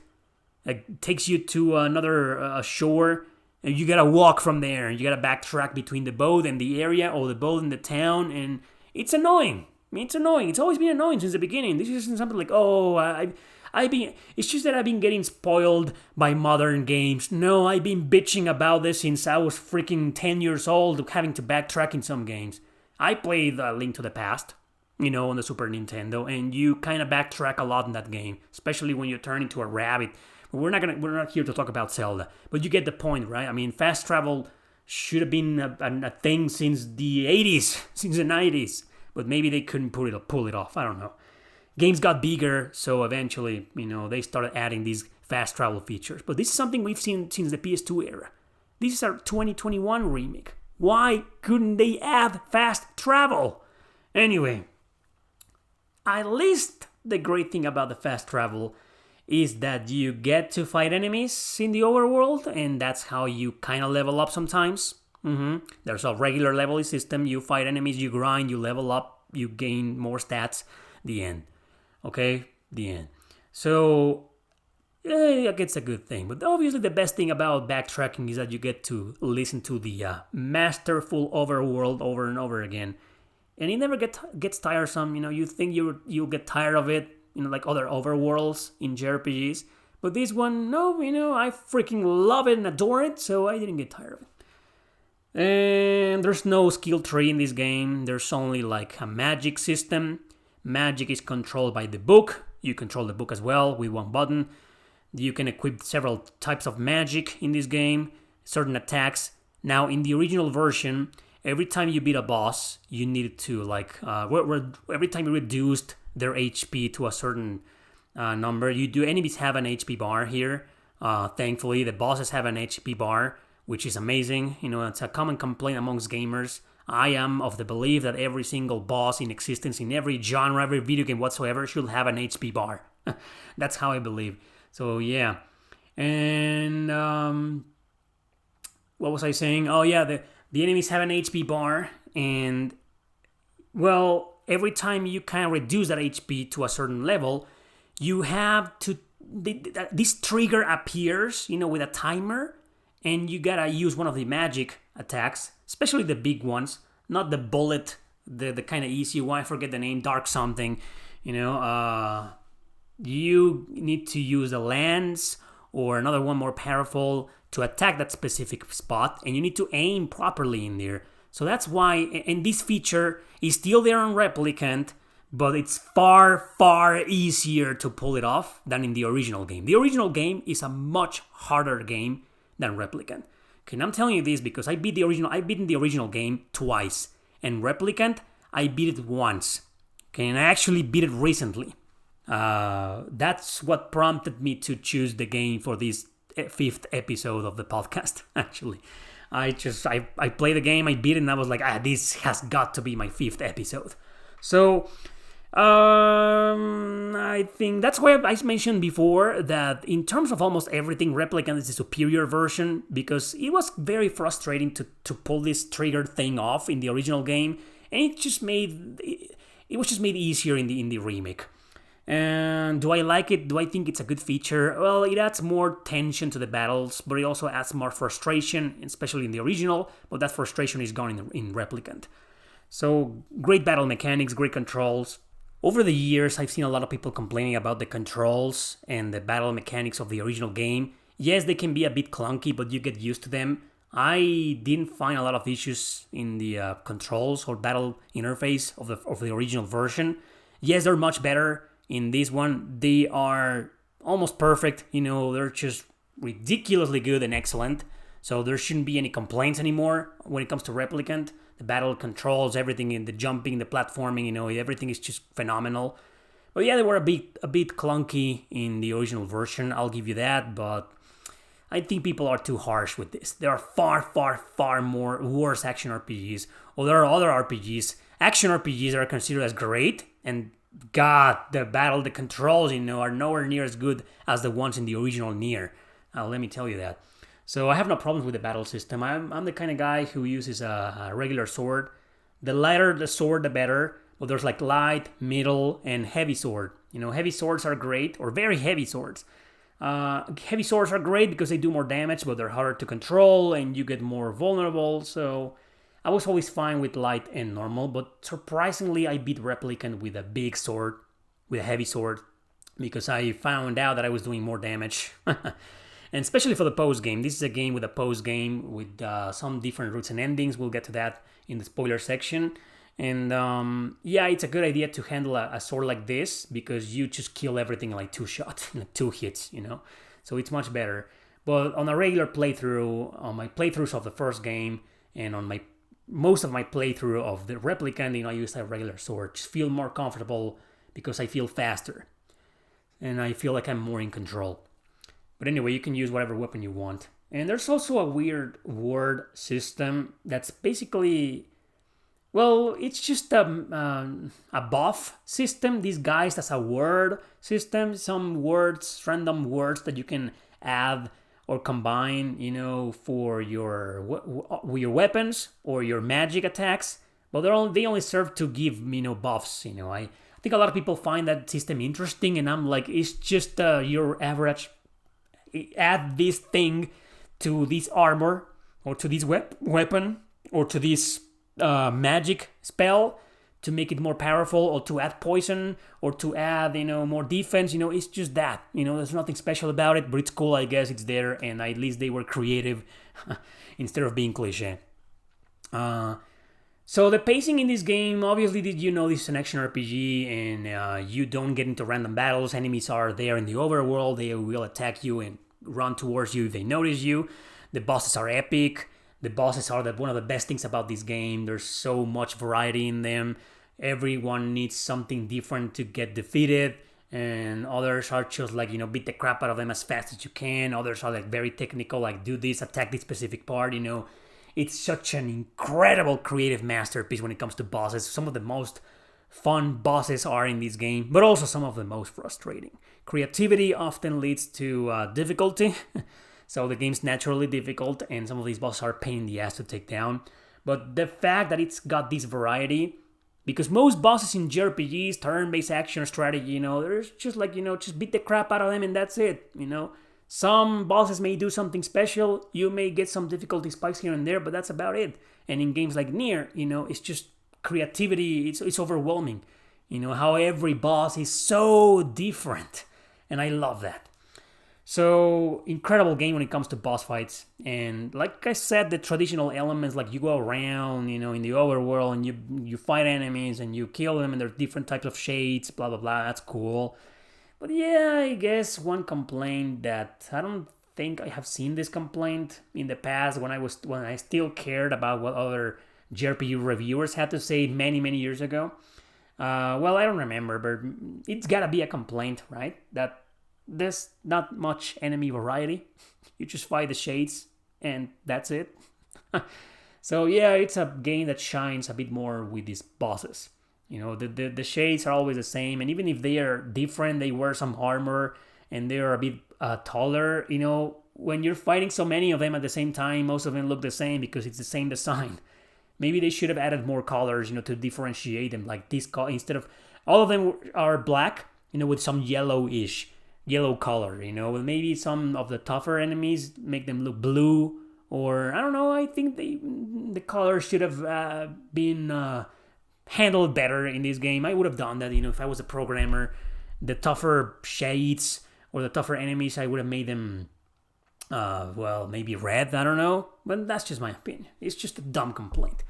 It takes you to another shore, And you gotta walk from there, and you gotta backtrack between the boat and the area, or the boat and the town, and it's annoying. I mean, it's annoying. It's always been annoying since the beginning. This isn't something like, oh, I've been. It's just that I've been getting spoiled by modern games. No, I've been bitching about this since I was freaking 10 years old, having to backtrack in some games. I played Link to the Past, on the Super Nintendo, and you kind of backtrack a lot in that game, especially when you turn into a rabbit. We're not here to talk about Zelda, but you get the point, right? I mean, fast travel should have been a thing since the 80s, since the 90s, but maybe they couldn't pull it off. I don't know. Games got bigger, so eventually, they started adding these fast travel features. But this is something we've seen since the PS2 era. This is our 2021 remake. Why couldn't they add fast travel? Anyway, at least the great thing about the fast travel is that you get to fight enemies in the overworld, and that's how you kind of level up sometimes. There's a regular leveling system. You fight enemies, you grind, you level up, you gain more stats. The end. Okay? The end. So, it's a good thing. But obviously the best thing about backtracking is that you get to listen to the masterful overworld over and over again. And it never gets tiresome. You think you'll get tired of it, like other overworlds in JRPGs. But this one, no, I freaking love it and adore it, so I didn't get tired of it. And there's no skill tree in this game. There's only like a magic system. Magic is controlled by the book. You control the book as well with one button. You can equip several types of magic in this game, certain attacks. Now, in the original version, every time you beat a boss, you needed to every time you reduced their HP to a certain number, enemies have an HP bar here. Thankfully, the bosses have an HP bar, which is amazing. It's a common complaint amongst gamers. I am of the belief that every single boss in existence, in every genre, every video game whatsoever, should have an HP bar. That's how I believe. So, yeah. And, what was I saying? Oh, yeah, the enemies have an HP bar, and, well, every time you kind of reduce that HP to a certain level, you have to... This trigger appears, with a timer, and you gotta use one of the magic attacks, especially the big ones, not the bullet, the kind of easy one, I forget the name, dark something, you need to use a lance or another one more powerful to attack that specific spot, and you need to aim properly in there. So that's why, and this feature is still there on Replicant, but it's far, far easier to pull it off than in the original game. The original game is a much harder game than Replicant. Okay, and I'm telling you this because I've beaten the original game twice, and Replicant, I beat it once. Okay, and I actually beat it recently. That's what prompted me to choose the game for this 5th episode of the podcast, actually. I played the game, I beat it, and I was like, this has got to be my 5th episode. So, I think that's why I mentioned before that in terms of almost everything, Replicant is a superior version, because it was very frustrating to pull this trigger thing off in the original game, and it was just made easier in the remake. And do I like it? Do I think it's a good feature? Well, it adds more tension to the battles, but it also adds more frustration, especially in the original, but that frustration is gone in Replicant. So, great battle mechanics, great controls. Over the years, I've seen a lot of people complaining about the controls and the battle mechanics of the original game. Yes, they can be a bit clunky, but you get used to them. I didn't find a lot of issues in the controls or battle interface of the original version. Yes, they're much better. In this one, they are almost perfect. They're just ridiculously good and excellent. So there shouldn't be any complaints anymore when it comes to Replicant. The battle controls, everything in the jumping, the platforming, everything is just phenomenal. But yeah, they were a bit clunky in the original version, I'll give you that, but I think people are too harsh with this. There are far, far, far more worse action RPGs, or there are other RPGs, action RPGs that are considered as great, and God, the controls, are nowhere near as good as the ones in the original Nier. Let me tell you that. So I have no problems with the battle system. I'm the kind of guy who uses a regular sword. The lighter the sword, the better. Well, there's like light, middle, and heavy sword. Heavy swords are great, or very heavy swords. Heavy swords are great because they do more damage, but they're harder to control and you get more vulnerable. So I was always fine with light and normal, but surprisingly, I beat Replicant with a big sword, with a heavy sword, because I found out that I was doing more damage. And especially for the post game. This is a game with a post game with some different routes and endings. We'll get to that in the spoiler section. And yeah, it's a good idea to handle a sword like this because you just kill everything in like 2 shots, in like 2 hits, you know? So it's much better. But on a regular playthrough, on my playthroughs of the first game, and on my most of my playthrough of the Replicant, you know, I use a regular sword. Just feel more comfortable because I feel faster. And I feel like I'm more in control. But anyway, you can use whatever weapon you want. And there's also a weird word system that's basically, well, it's just a buff system disguised as a word system. Some words, random words that you can add or combine, you know, for your weapons or your magic attacks. But they only serve to give, you know, buffs. You know, I think a lot of people find that system interesting, and I'm like, it's just your average. Add this thing to this armor or to this weapon or to this magic spell to make it more powerful, or to add poison, or to add, you know, more defense. You know, it's just that, you know, there's nothing special about it, but it's cool, I guess. It's there, and at least they were creative instead of being cliche. So the pacing in this game, obviously, did you know this is an action RPG, and you don't get into random battles. Enemies are there in the overworld. They will attack you and run towards you if they notice you. The bosses are epic. The bosses are one of the best things about this game. There's so much variety in them. Everyone needs something different to get defeated, and others are just like, you know, beat the crap out of them as fast as you can. Others are like very technical, like do this, attack this specific part, you know. It's such an incredible creative masterpiece when it comes to bosses. Some of the most fun bosses are in this game, but also some of the most frustrating. Creativity often leads to difficulty, so the game's naturally difficult, and some of these bosses are a pain in the ass to take down. But the fact that it's got this variety, because most bosses in JRPGs, turn-based action or strategy, you know, there's just like, you know, just beat the crap out of them and that's it, you know. Some bosses may do something special, you may get some difficulty spikes here and there, but that's about it. And in games like Nier, you know, it's just creativity, it's overwhelming. You know, how every boss is so different. And I love that. So, incredible game when it comes to boss fights. And like I said, the traditional elements, like you go around, you know, in the overworld and you fight enemies and you kill them and there's different types of shades, blah, blah, blah, that's cool. But yeah, I guess one complaint that I don't think I have seen this complaint in the past when I still cared about what other JRPG reviewers had to say many years ago. Well, I don't remember, but it's gotta be a complaint, right? That there's not much enemy variety. You just fight the shades and that's it. So yeah, it's a game that shines a bit more with these bosses. You know, the shades are always the same, and even if they are different, they wear some armor and they are a bit taller. You know, when you're fighting so many of them at the same time, most of them look the same because it's the same design. Maybe they should have added more colors, you know, to differentiate them. Like this instead of all of them are black, you know, with some yellow color. You know, maybe some of the tougher enemies make them look blue, or I don't know. I think the colors should have been handled better in this game. I would have done that, you know, if I was a programmer. The tougher shades or the tougher enemies, I would have made them, well, maybe red, I don't know. But that's just my opinion. It's just a dumb complaint.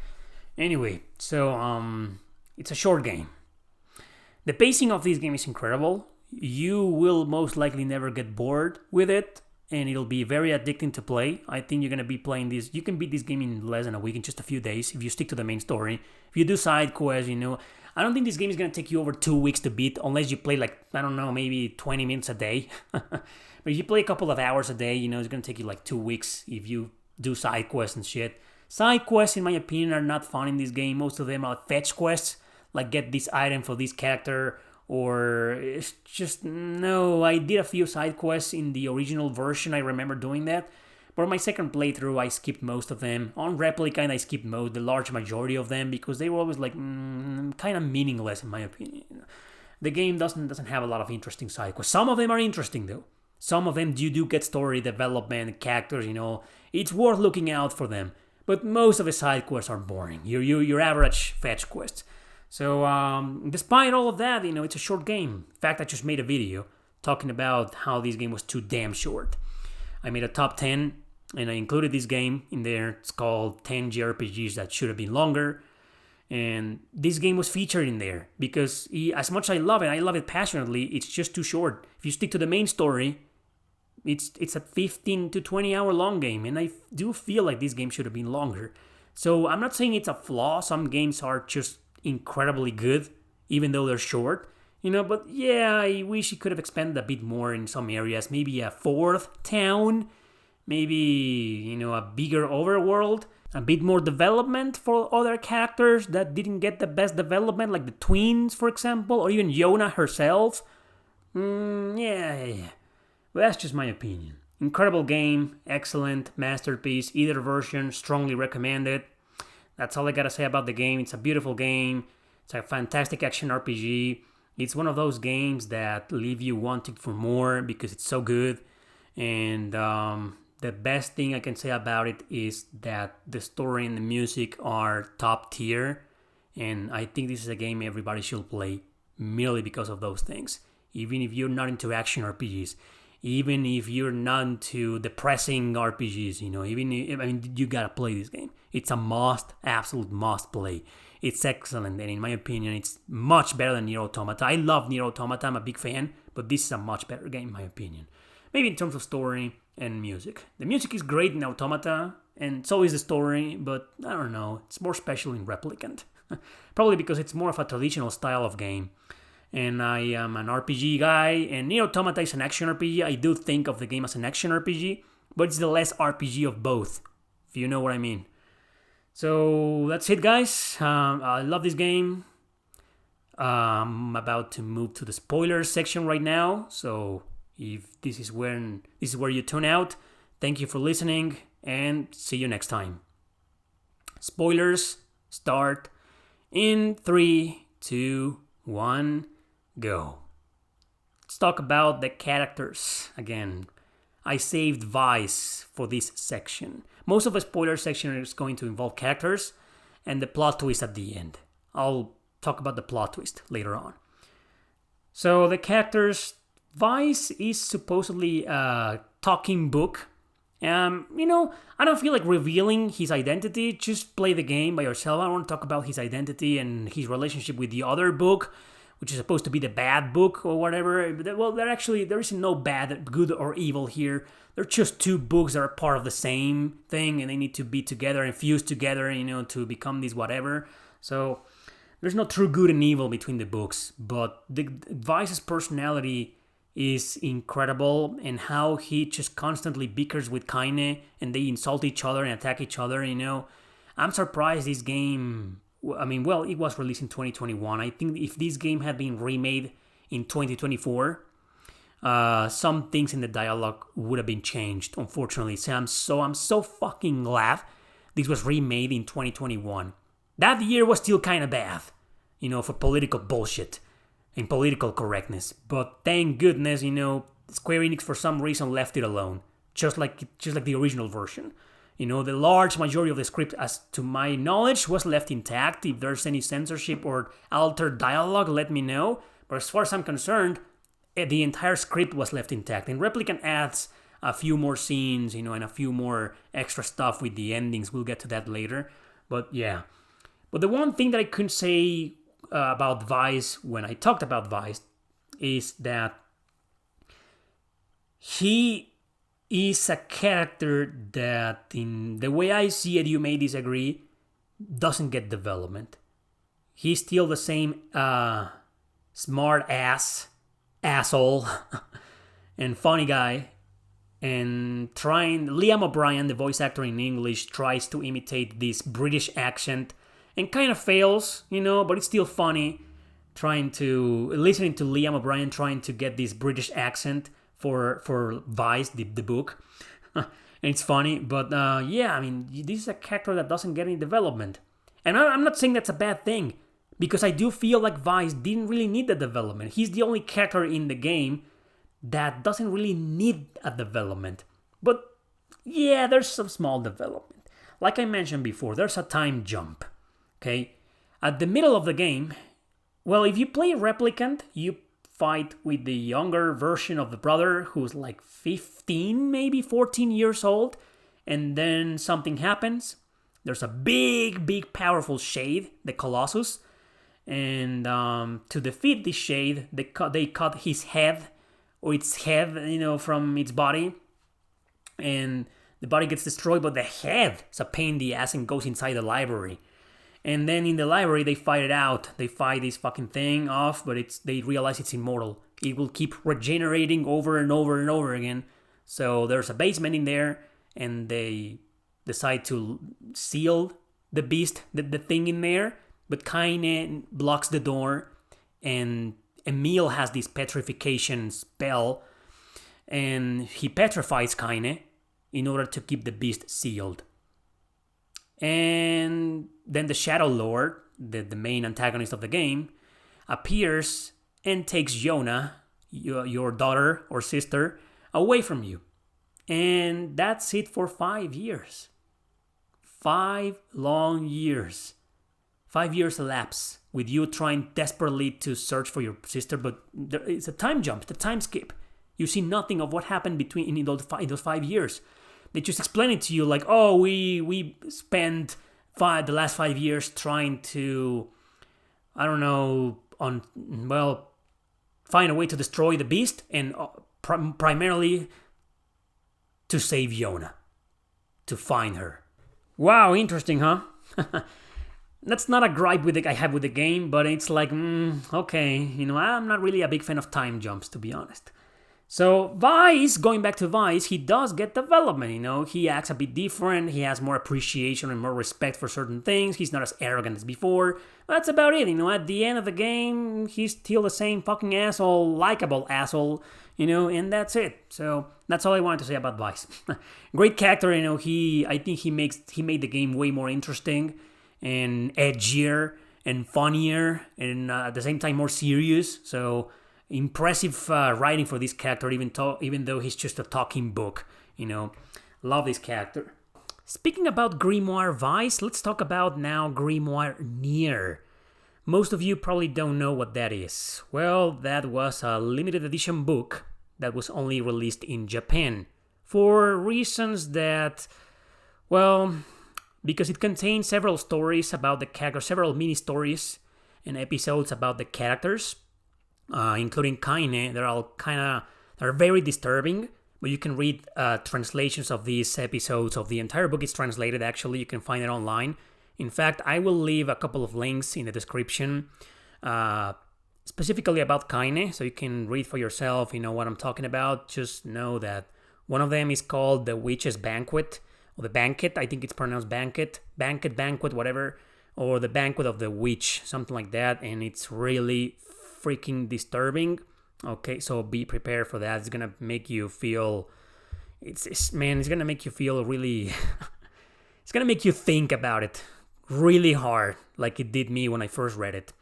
Anyway, so, it's a short game. The pacing of this game is incredible. You will most likely never get bored with it, and it'll be very addicting to play. I think you're going to be playing this. You can beat this game in less than a week, in just a few days, if you stick to the main story. If you do side quests, you know, I don't think this game is going to take you over 2 weeks to beat, unless you play like, I don't know, maybe 20 minutes a day. But if you play a couple of hours a day, you know, it's going to take you like 2 weeks if you do side quests and shit. Side quests, in my opinion, are not fun in this game. Most of them are fetch quests, like get this item for this character, or it's just, no. I did a few side quests in the original version, I remember doing that. But on my second playthrough, I skipped most of them. On Replicant, I skipped the large majority of them because they were always like kind of meaningless in my opinion. The game doesn't have a lot of interesting side quests. Some of them are interesting though. Some of them you do get story development, characters, it's worth looking out for them. But most of the side quests are boring. Your average fetch quests. So despite all of that, it's a short game. In fact, I just made a video talking about how this game was too damn short. I made a top 10 and I included this game in there. It's called 10 JRPGs that should have been longer. And this game was featured in there because as much as I love it passionately, it's just too short. If you stick to the main story, it's a 15 to 20 hour long game, and I do feel like this game should have been longer. So I'm not saying it's a flaw. Some games are just incredibly good, even though they're short. But yeah, I wish it could have expanded a bit more in some areas. Maybe a fourth town, maybe, a bigger overworld, a bit more development for other characters that didn't get the best development, like the twins, for example, or even Yona herself. Yeah. But that's just my opinion. Incredible game, excellent, masterpiece, either version, strongly recommended. That's all I gotta say about the game. It's a beautiful game. It's a fantastic action RPG. It's one of those games that leave you wanting for more because it's so good. And the best thing I can say about it is that the story and the music are top tier. And I think this is a game everybody should play merely because of those things. Even if you're not into action RPGs. Even if you're not into depressing RPGs, you gotta play this game. It's a absolute must play. It's excellent, and in my opinion, it's much better than Nier Automata. I love Nier Automata, I'm a big fan, but this is a much better game, in my opinion. Maybe in terms of story and music. The music is great in Automata, and so is the story, but I don't know, it's more special in Replicant. Probably because it's more of a traditional style of game. And I am an RPG guy, and Nier Automata is an action RPG. I do think of the game as an action RPG, but it's the less RPG of both, if you know what I mean. So that's it, guys. I love this game. I'm about to move to the spoilers section right now, so if this is where you tune out, thank you for listening, and see you next time. Spoilers start in 3, 2, 1. Go. Let's talk about the characters again. I saved Vice for this section. Most of the spoiler section is going to involve characters and the plot twist at the end. I'll talk about the plot twist later on. So the characters, Vice is supposedly a talking book. I don't feel like revealing his identity. Just play the game by yourself. I don't want to talk about his identity and his relationship with the other book, which is supposed to be the bad book or whatever. Well, there isn't no bad, good, or evil here. They're just two books that are part of the same thing, and they need to be together and fuse together, to become this whatever. So there's no true good and evil between the books, but the Vice's personality is incredible, and how he just constantly bickers with Kaine, and they insult each other and attack each other. I'm surprised this game. It was released in 2021. I think if this game had been remade in 2024, some things in the dialogue would have been changed, unfortunately. So I'm so fucking glad this was remade in 2021. That year was still kind of bad, for political bullshit and political correctness. But thank goodness, Square Enix for some reason left it alone, just like the original version. The large majority of the script, as to my knowledge, was left intact. If there's any censorship or altered dialogue, let me know. But as far as I'm concerned, the entire script was left intact. And Replicant adds a few more scenes, and a few more extra stuff with the endings. We'll get to that later. But yeah. But the one thing that I couldn't say about Vice when I talked about Vice is that he is a character that, in the way I see it, you may disagree, doesn't get development. He's still the same smart asshole and funny guy, and Liam O'Brien, the voice actor in English, tries to imitate this British accent and kind of fails, but it's still funny listening to Liam O'Brien trying to get this British accent for Vice, the book. And it's funny, but this is a character that doesn't get any development. And I'm not saying that's a bad thing, because I do feel like Vice didn't really need the development. He's the only character in the game that doesn't really need a development. But yeah, there's some small development. Like I mentioned before, there's a time jump. Okay? At the middle of the game, well, if you play Replicant, you fight with the younger version of the brother who's like 15, maybe 14 years old, and then something happens. There's a big, powerful shade, the Colossus, and to defeat this shade, they cut his head, or its head, from its body, and the body gets destroyed, but the head is a pain in the ass and goes inside the library. And then in the library, they fight it out. They fight this fucking thing off, but they realize it's immortal. It will keep regenerating over and over and over again. So there's a basement in there, and they decide to seal the beast, the thing in there, but Kaine blocks the door, and Emil has this petrification spell, and he petrifies Kaine in order to keep the beast sealed. And then the Shadow Lord, the main antagonist of the game, appears and takes Yona, your daughter or sister, away from you. And that's it for 5 years. 5 long years. 5 years elapse with you trying desperately to search for your sister, but it's a time jump, it's a time skip. You see nothing of what happened in those 5 years. They just explain it to you like, oh, we spent the last 5 years trying to, I don't know, find a way to destroy the beast, and primarily to save Yona, to find her. Wow, interesting, huh? That's not a gripe I have with the game, but it's like, okay, I'm not really a big fan of time jumps, to be honest. So Vice, going back to Vice, he does get development, he acts a bit different, he has more appreciation and more respect for certain things, he's not as arrogant as before. That's about it, at the end of the game, he's still the same fucking asshole, likable asshole, and that's it. So that's all I wanted to say about Vice. Great character, I think he made the game way more interesting and edgier and funnier and at the same time more serious. So impressive writing for this character, even though he's just a talking book. Love this character. Speaking about Grimoire Vice, let's talk about now Grimoire Nier. Most of you probably don't know what that is. Well, that was a limited edition book that was only released in Japan for reasons that, because it contains several stories about the character, several mini stories and episodes about the characters, including Kaine. They're very disturbing, but you can read translations of these episodes of the entire book. It's translated, actually. You can find it online. In fact, I will leave a couple of links in the description, specifically about Kaine, so you can read for yourself, what I'm talking about. Just know that one of them is called The Witch's Banquet, or The Banquet, I think it's pronounced Banquet, whatever, or The Banquet of the Witch, something like that, and it's really freaking disturbing. Okay, so be prepared for that. It's gonna make you feel, it's gonna make you feel really, it's gonna make you think about it really hard, like it did me when I first read it.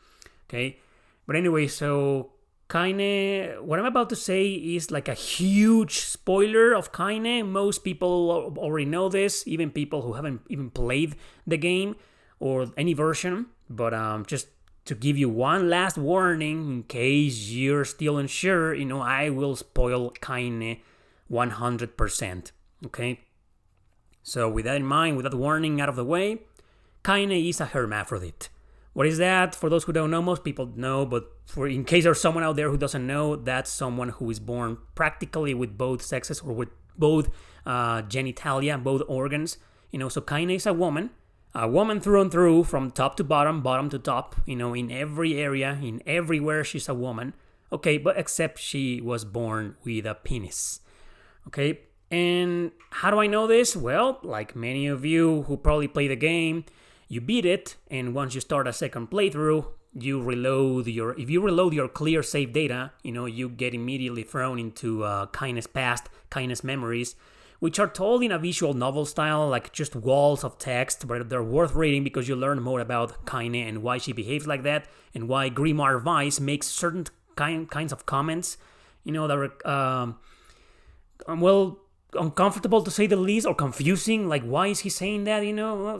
Okay, but anyway, so Kaine, what I'm about to say is like a huge spoiler of Kaine. Most people already know this, even people who haven't even played the game or any version, but just to give you one last warning in case you're still unsure, I will spoil Kaine 100%, okay? So with that in mind, with that warning out of the way, Kaine is a hermaphrodite. What is that? For those who don't know, most people know, but in case there's someone out there who doesn't know, that's someone who is born practically with both sexes, or with both genitalia, both organs. So Kaine is a woman through and through, from top to bottom to top, in every area, in everywhere she's a woman. Okay, but except she was born with a penis. Okay, and how do I know this? Well, like many of you who probably play the game, you beat it, and once you start a second playthrough, if you reload your clear save data, you get immediately thrown into Kaine's past, Kaine's memories, which are told in a visual novel style, like just walls of text, but they're worth reading because you learn more about Kaine and why she behaves like that, and why Grimoire Vice makes certain kinds of comments that were well, uncomfortable to say the least, or confusing. Like, why is he saying that?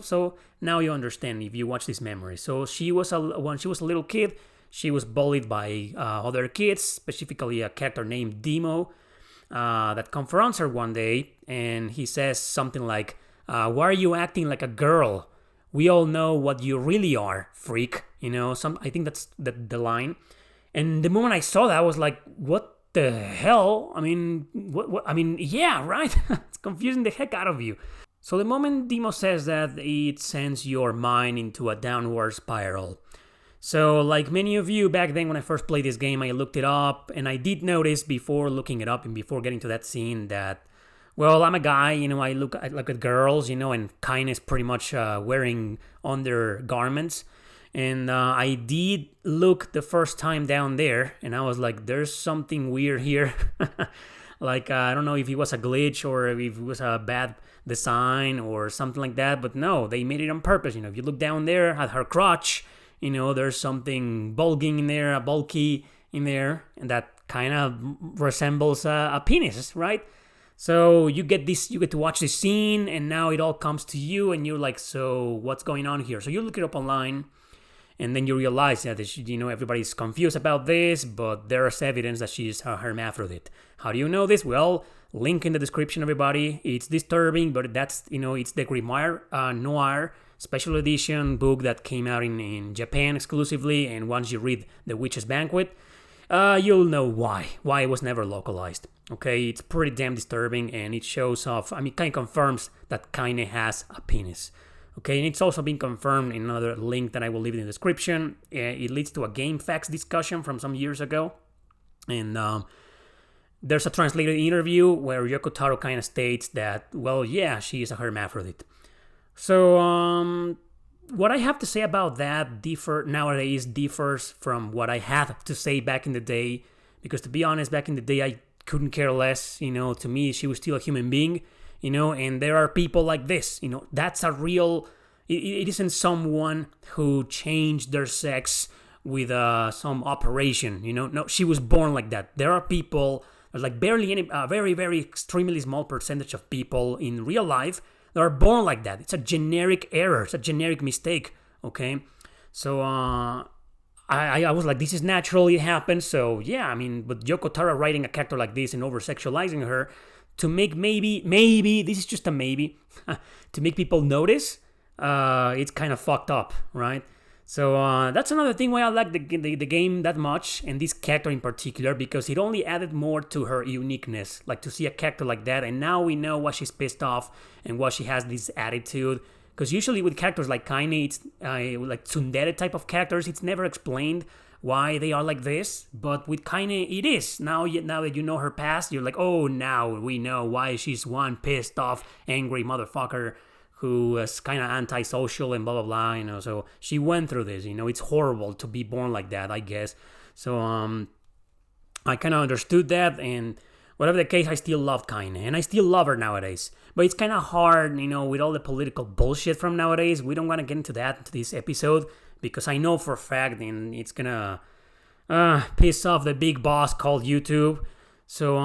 So now you understand if you watch this memory. So when she was a little kid, she was bullied by other kids, specifically a character named Demo, that confronts her one day, and he says something like, "Why are you acting like a girl? We all know what you really are, freak." I think that's the line. And the moment I saw that, I was like, "What the hell?" I mean, what? I mean, yeah, right. It's confusing the heck out of you. So the moment Demo says that, it sends your mind into a downward spiral. So, like many of you back then when I first played this game, I looked it up, and I did notice before looking it up and before getting to that scene that, well, I'm a guy, I look at girls, and kindness pretty much wearing undergarments. And I did look the first time down there, and I was like, there's something weird here. Like, I don't know if it was a glitch or if it was a bad design or something like that, but no, they made it on purpose. If you look down there at her crotch, there's something bulging in there, bulky in there, and that kind of resembles a penis, right? So you get to watch this scene, and now it all comes to you, and you're like, so what's going on here? So you look it up online, and then you realize that everybody's confused about this, but there's evidence that she's a hermaphrodite. How do you know this? Well, link in the description, everybody. It's disturbing, but that's it's the Grimoire Noir special edition book that came out in Japan exclusively, and once you read The Witch's Banquet, you'll know why it was never localized. Okay, it's pretty damn disturbing, and it shows off, kind of confirms that Kaine has a penis. Okay, and it's also been confirmed in another link that I will leave in the description. It leads to a GameFAQs discussion from some years ago, and there's a translated interview where Yoko Taro kind of states that, well, yeah, she is a hermaphrodite. So, what I have to say about that nowadays differs from what I had to say back in the day, because to be honest, back in the day, I couldn't care less. To me, she was still a human being, and there are people like this, that's a real, it isn't someone who changed their sex with some operation, no, she was born like that. There are people, there's like barely any, very, very extremely small percentage of people in real life that are born like that. It's a generic error. It's a generic mistake, okay? So, I was like, this is natural, it happens. So, yeah, but Yoko Taro writing a character like this and over-sexualizing her to make maybe, this is just a maybe, to make people notice, it's kind of fucked up, right? So that's another thing why I like the game that much, and this character in particular, because it only added more to her uniqueness. Like, to see a character like that, and now we know why she's pissed off and why she has this attitude. Because usually with characters like Kaine, it's like tsundere type of characters, it's never explained why they are like this. But with Kaine, it is. Now that you know her past, you're like, oh, now we know why she's one pissed off, angry motherfucker who is kind of antisocial and blah, blah, blah, so she went through this, it's horrible to be born like that, I guess. So, I kind of understood that, and whatever the case, I still love Kaine, and I still love her nowadays. But it's kind of hard, with all the political bullshit from nowadays. We don't want to get into that into this episode, because I know for a fact, and it's gonna piss off the big boss called YouTube. So,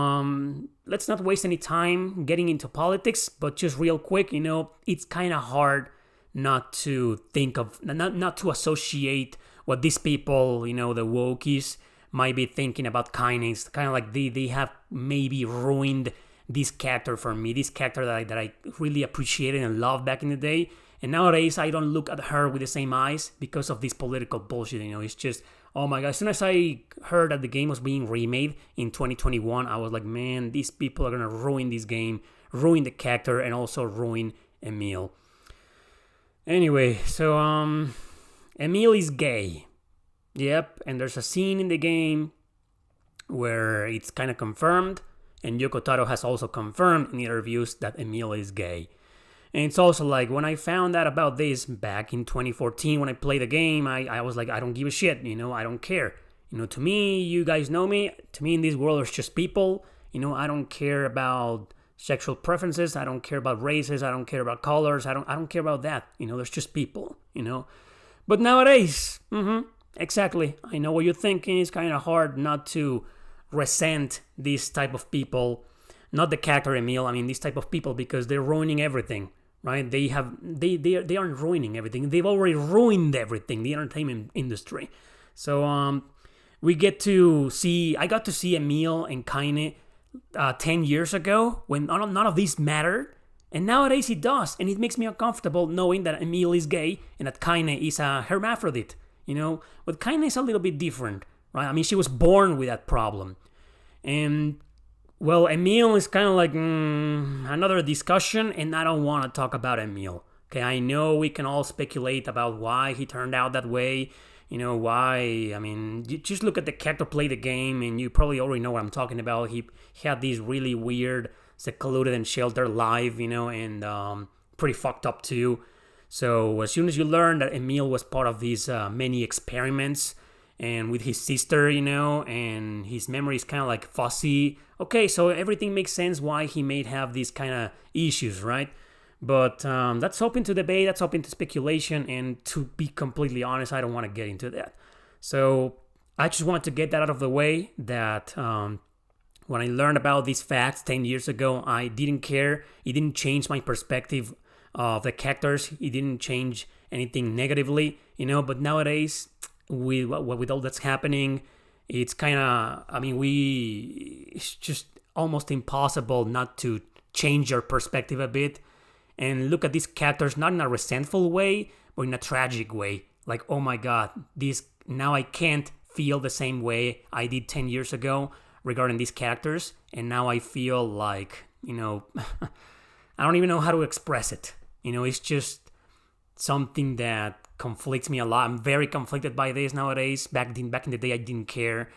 let's not waste any time getting into politics, but just real quick, it's kind of hard not to think of, not to associate what these people, the wokies, might be thinking about Kaine. It's kind of like they have maybe ruined this character for me, this character that I really appreciated and loved back in the day. And nowadays, I don't look at her with the same eyes because of this political bullshit, it's just, oh my god, as soon as I heard that the game was being remade in 2021, I was like, man, these people are gonna ruin this game, ruin the character, and also ruin Emile. Anyway, so, Emile is gay. Yep, and there's a scene in the game where it's kind of confirmed, and Yoko Taro has also confirmed in interviews that Emile is gay. And it's also like, when I found out about this back in 2014, when I played the game, I was like, I don't give a shit, I don't care. To me, you guys know me, to me in this world there's just people, I don't care about sexual preferences, I don't care about races, I don't care about colors, I don't care about that, there's just people, But nowadays, exactly, I know what you're thinking, it's kind of hard not to resent these type of people, not the character Emil, I mean these type of people, because they're ruining everything, right? They aren't ruining everything. They've already ruined everything, the entertainment industry. So I got to see Emil and Kaine 10 years ago when none of these mattered. And nowadays it does, and it makes me uncomfortable knowing that Emil is gay and that Kaine is a hermaphrodite, But Kaine is a little bit different, right? I mean, she was born with that problem. And, well, Emil is kind of like another discussion, and I don't want to talk about Emil. Okay, I know we can all speculate about why he turned out that way, why. I mean, you just look at the character play the game, and you probably already know what I'm talking about. He had these really weird, secluded and sheltered life, and pretty fucked up too. So as soon as you learn that Emil was part of these many experiments and with his sister, and his memory is kind of like fuzzy, okay, so everything makes sense why he may have these kind of issues, right? But that's open to debate, that's open to speculation, and to be completely honest, I don't want to get into that. So I just wanted to get that out of the way, that when I learned about these facts 10 years ago, I didn't care. It didn't change my perspective of the characters. It didn't change anything negatively, But nowadays, with all that's happening, it's kind of, it's just almost impossible not to change your perspective a bit and look at these characters not in a resentful way, but in a tragic way. Like, oh my God, now I can't feel the same way I did 10 years ago regarding these characters, and now I feel like, I don't even know how to express it. It's just something that conflicts me a lot. I'm very conflicted by this nowadays. Back in the day, I didn't care,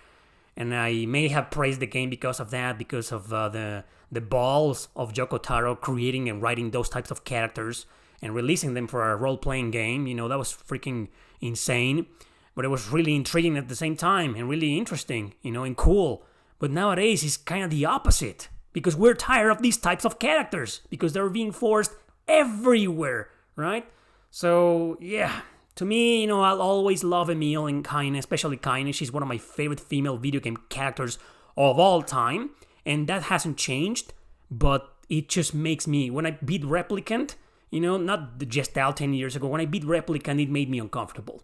and I may have praised the game because of that, because of the balls of Yoko Taro creating and writing those types of characters and releasing them for a role-playing game. That was freaking insane, but it was really intriguing at the same time and really interesting, and cool. But nowadays, it's kind of the opposite, because we're tired of these types of characters, because they're being forced everywhere, right? So, yeah, to me, I'll always love Emil and Kaine, especially Kaine. She's one of my favorite female video game characters of all time, and that hasn't changed, but it just makes me, when I beat Replicant, not the Gestalt 10 years ago, when I beat Replicant, it made me uncomfortable,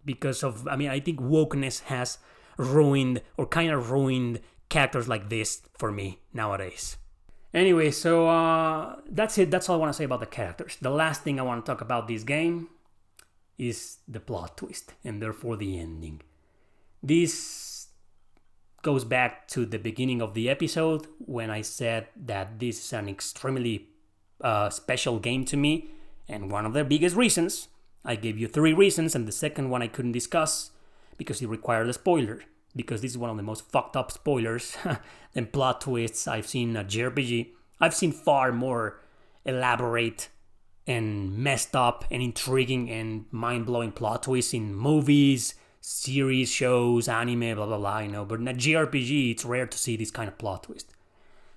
because of, I think wokeness has ruined, or kind of ruined, characters like this for me nowadays. Anyway, so that's it. That's all I want to say about the characters. The last thing I want to talk about this game is the plot twist, and therefore the ending. This goes back to the beginning of the episode when I said that this is an extremely special game to me, and one of the biggest reasons. I gave you 3 reasons, and the second one I couldn't discuss because it required a spoiler. Because this is one of the most fucked up spoilers than plot twists I've seen in a JRPG. I've seen far more elaborate and messed up and intriguing and mind-blowing plot twists in movies, series, shows, anime, blah, blah, blah, But in a JRPG, it's rare to see this kind of plot twist.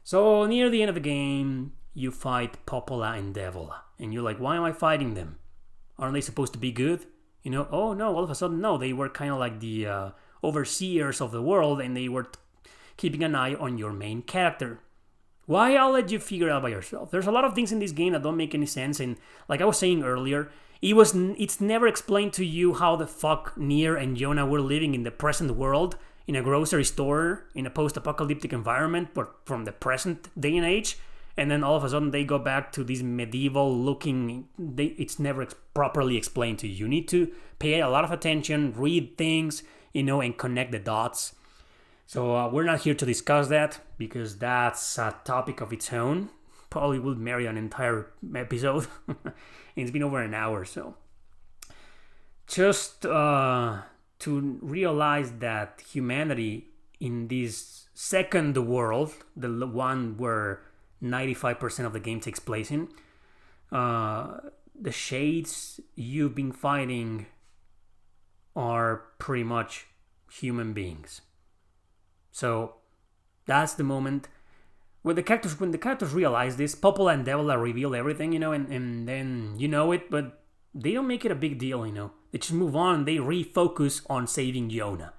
So near the end of the game, you fight Popola and Devola. And you're like, why am I fighting them? Aren't they supposed to be good? Oh no, all of a sudden, no, they were kind of like the overseers of the world, and they were keeping an eye on your main character. Why? I'll let you figure it out by yourself. There's a lot of things in this game that don't make any sense, and like I was saying earlier, it's never explained to you how the fuck Nier and Yona were living in the present world, in a grocery store, in a post-apocalyptic environment, but from the present day and age, and then all of a sudden they go back to this medieval looking, it's never properly explained to you. You need to pay a lot of attention, read things, and connect the dots. So we're not here to discuss that, because that's a topic of its own. Probably would merit an entire episode. It's been over an hour, so. Just to realize that humanity in this second world, the one where 95% of the game takes place in, the shades you've been fighting are pretty much human beings. So that's the moment when the characters realize this. Popola and Devola reveal everything, and then it, but they don't make it a big deal, They just move on. They refocus on saving Yona.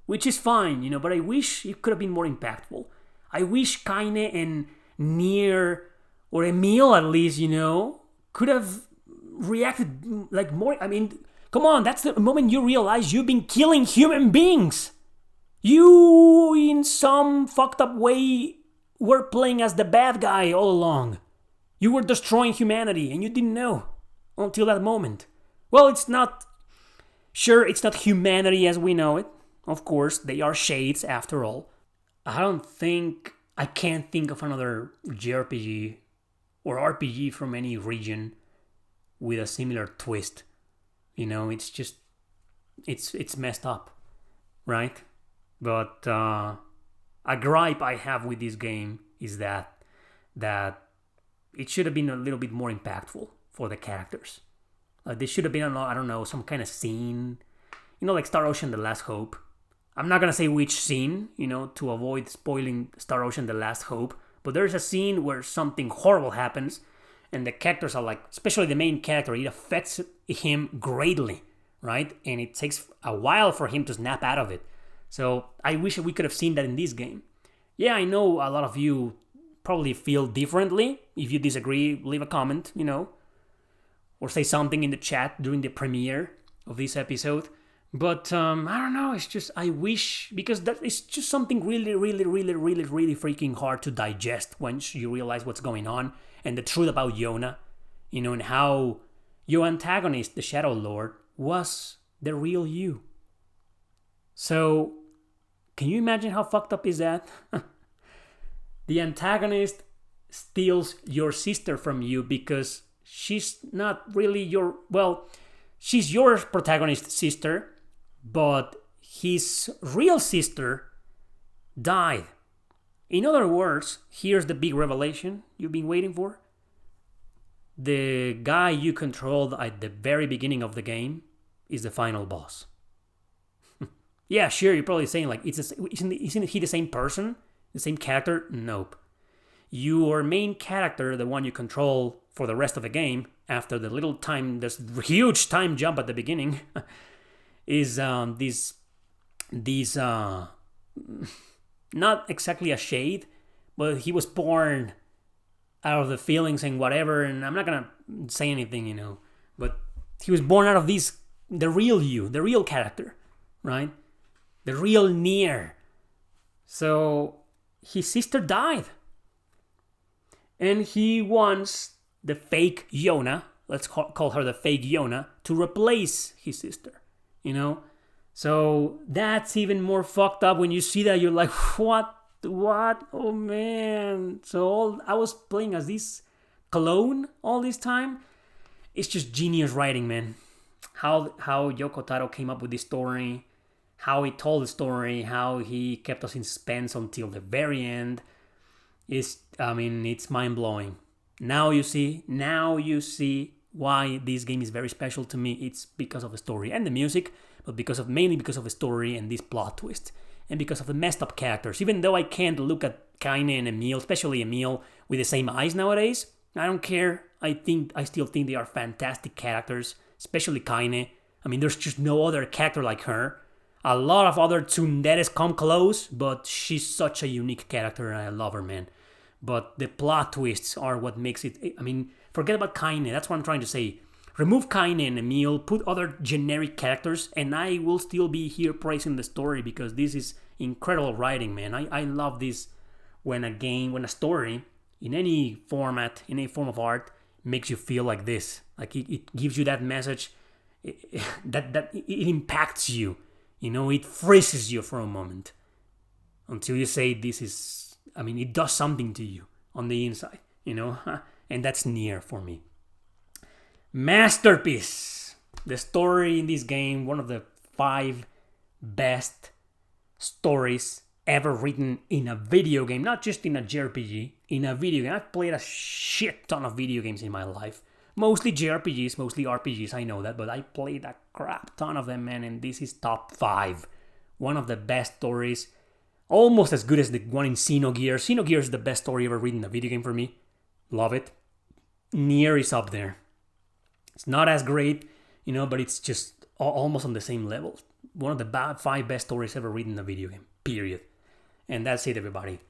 which is fine, but I wish it could have been more impactful. I wish Kaine and Nier, or Emil at least, could have reacted like more. I mean, come on, that's the moment you realize you've been killing human beings. You, in some fucked up way, were playing as the bad guy all along. You were destroying humanity and you didn't know until that moment. Well, it's not humanity as we know it. Of course, they are shades after all. I can't think of another JRPG or RPG from any region with a similar twist. It's just, it's messed up, right? But a gripe I have with this game is that it should have been a little bit more impactful for the characters. There should have been, I don't know, some kind of scene, like Star Ocean: The Last Hope. I'm not gonna say which scene, to avoid spoiling Star Ocean: The Last Hope, but there's a scene where something horrible happens, and the characters are like, especially the main character, it affects him greatly, right? And it takes a while for him to snap out of it. So I wish we could have seen that in this game. Yeah, I know a lot of you probably feel differently. If you disagree, leave a comment, or say something in the chat during the premiere of this episode. But I don't know, it's just, I wish, because that is just something really, really, really, really, really freaking hard to digest once you realize what's going on and the truth about Yona, and how your antagonist, the Shadow Lord, was the real you. So, can you imagine how fucked up is that? The antagonist steals your sister from you because she's not really she's your protagonist's sister, but his real sister died. In other words, here's the big revelation you've been waiting for. The guy you controlled at the very beginning of the game is the final boss. Yeah, sure, you're probably saying, like, isn't he the same person? The same character? Nope. Your main character, the one you control for the rest of the game, after this huge time jump at the beginning, is not exactly a shade, but he was born out of the feelings and whatever, and I'm not gonna say anything, but he was born out of the real you, the real character, right? The real Nier. So his sister died. And he wants the fake Yona, let's call her the fake Yona, to replace his sister, So that's even more fucked up. When you see that, you're like, what? Oh man. So I was playing as this clone all this time. It's just genius writing, man. How Yoko Taro came up with this story, how he told the story, how he kept us in suspense until the very end. It's mind-blowing. Now you see why this game is very special to me. It's because of the story and the music, but mainly because of the story and this plot twist, and because of the messed up characters. Even though I can't look at Kaine and Emil, especially Emil, with the same eyes nowadays, I don't care. I still think they are fantastic characters, especially Kaine. There's just no other character like her. A lot of other tsunderes come close, but she's such a unique character and I love her, man. But the plot twists are what makes it... forget about Kaine, that's what I'm trying to say. Remove Kaine and Emil, put other generic characters, and I will still be here praising the story, because this is incredible writing, man. I love this when a story, in any format, in any form of art, makes you feel like this. Like it gives you that message, that it impacts you. It freezes you for a moment until you say this is, it does something to you on the inside, and that's Nier for me. Masterpiece. The story in this game, one of the 5 best stories ever written in a video game, not just in a JRPG, in a video game. I've played a shit ton of video games in my life. Mostly JRPGs, mostly RPGs, I know that, but I played a crap ton of them, man, and this is top 5. One of the best stories, almost as good as the one in Xenogears. Xenogears is the best story ever written in a video game for me. Love it. Nier is up there. It's not as great, but it's just almost on the same level. one of the 5 best stories ever written in a video game, period. And that's it, everybody.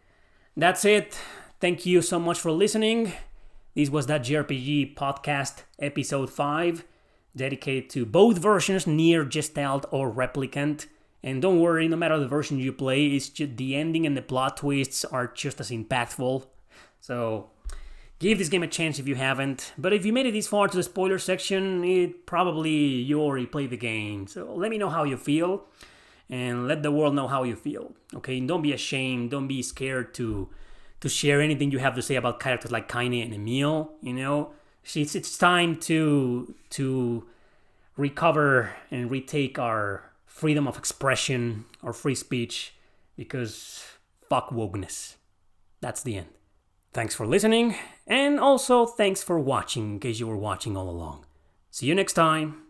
That's it. Thank you so much for listening. This was That JRPG Podcast, episode 5, dedicated to both versions, Nier Gestalt or Replicant. And don't worry, no matter the version you play, it's just the ending and the plot twists are just as impactful. So give this game a chance if you haven't. But if you made it this far to the spoiler section, you already played the game. So let me know how you feel, and let the world know how you feel. Okay, and don't be ashamed, don't be scared to share anything you have to say about characters like Kaine and Emil. You know, it's time to recover and retake our freedom of expression or free speech, because fuck wokeness. That's the end. Thanks for listening, and also thanks for watching in case you were watching all along. See you next time.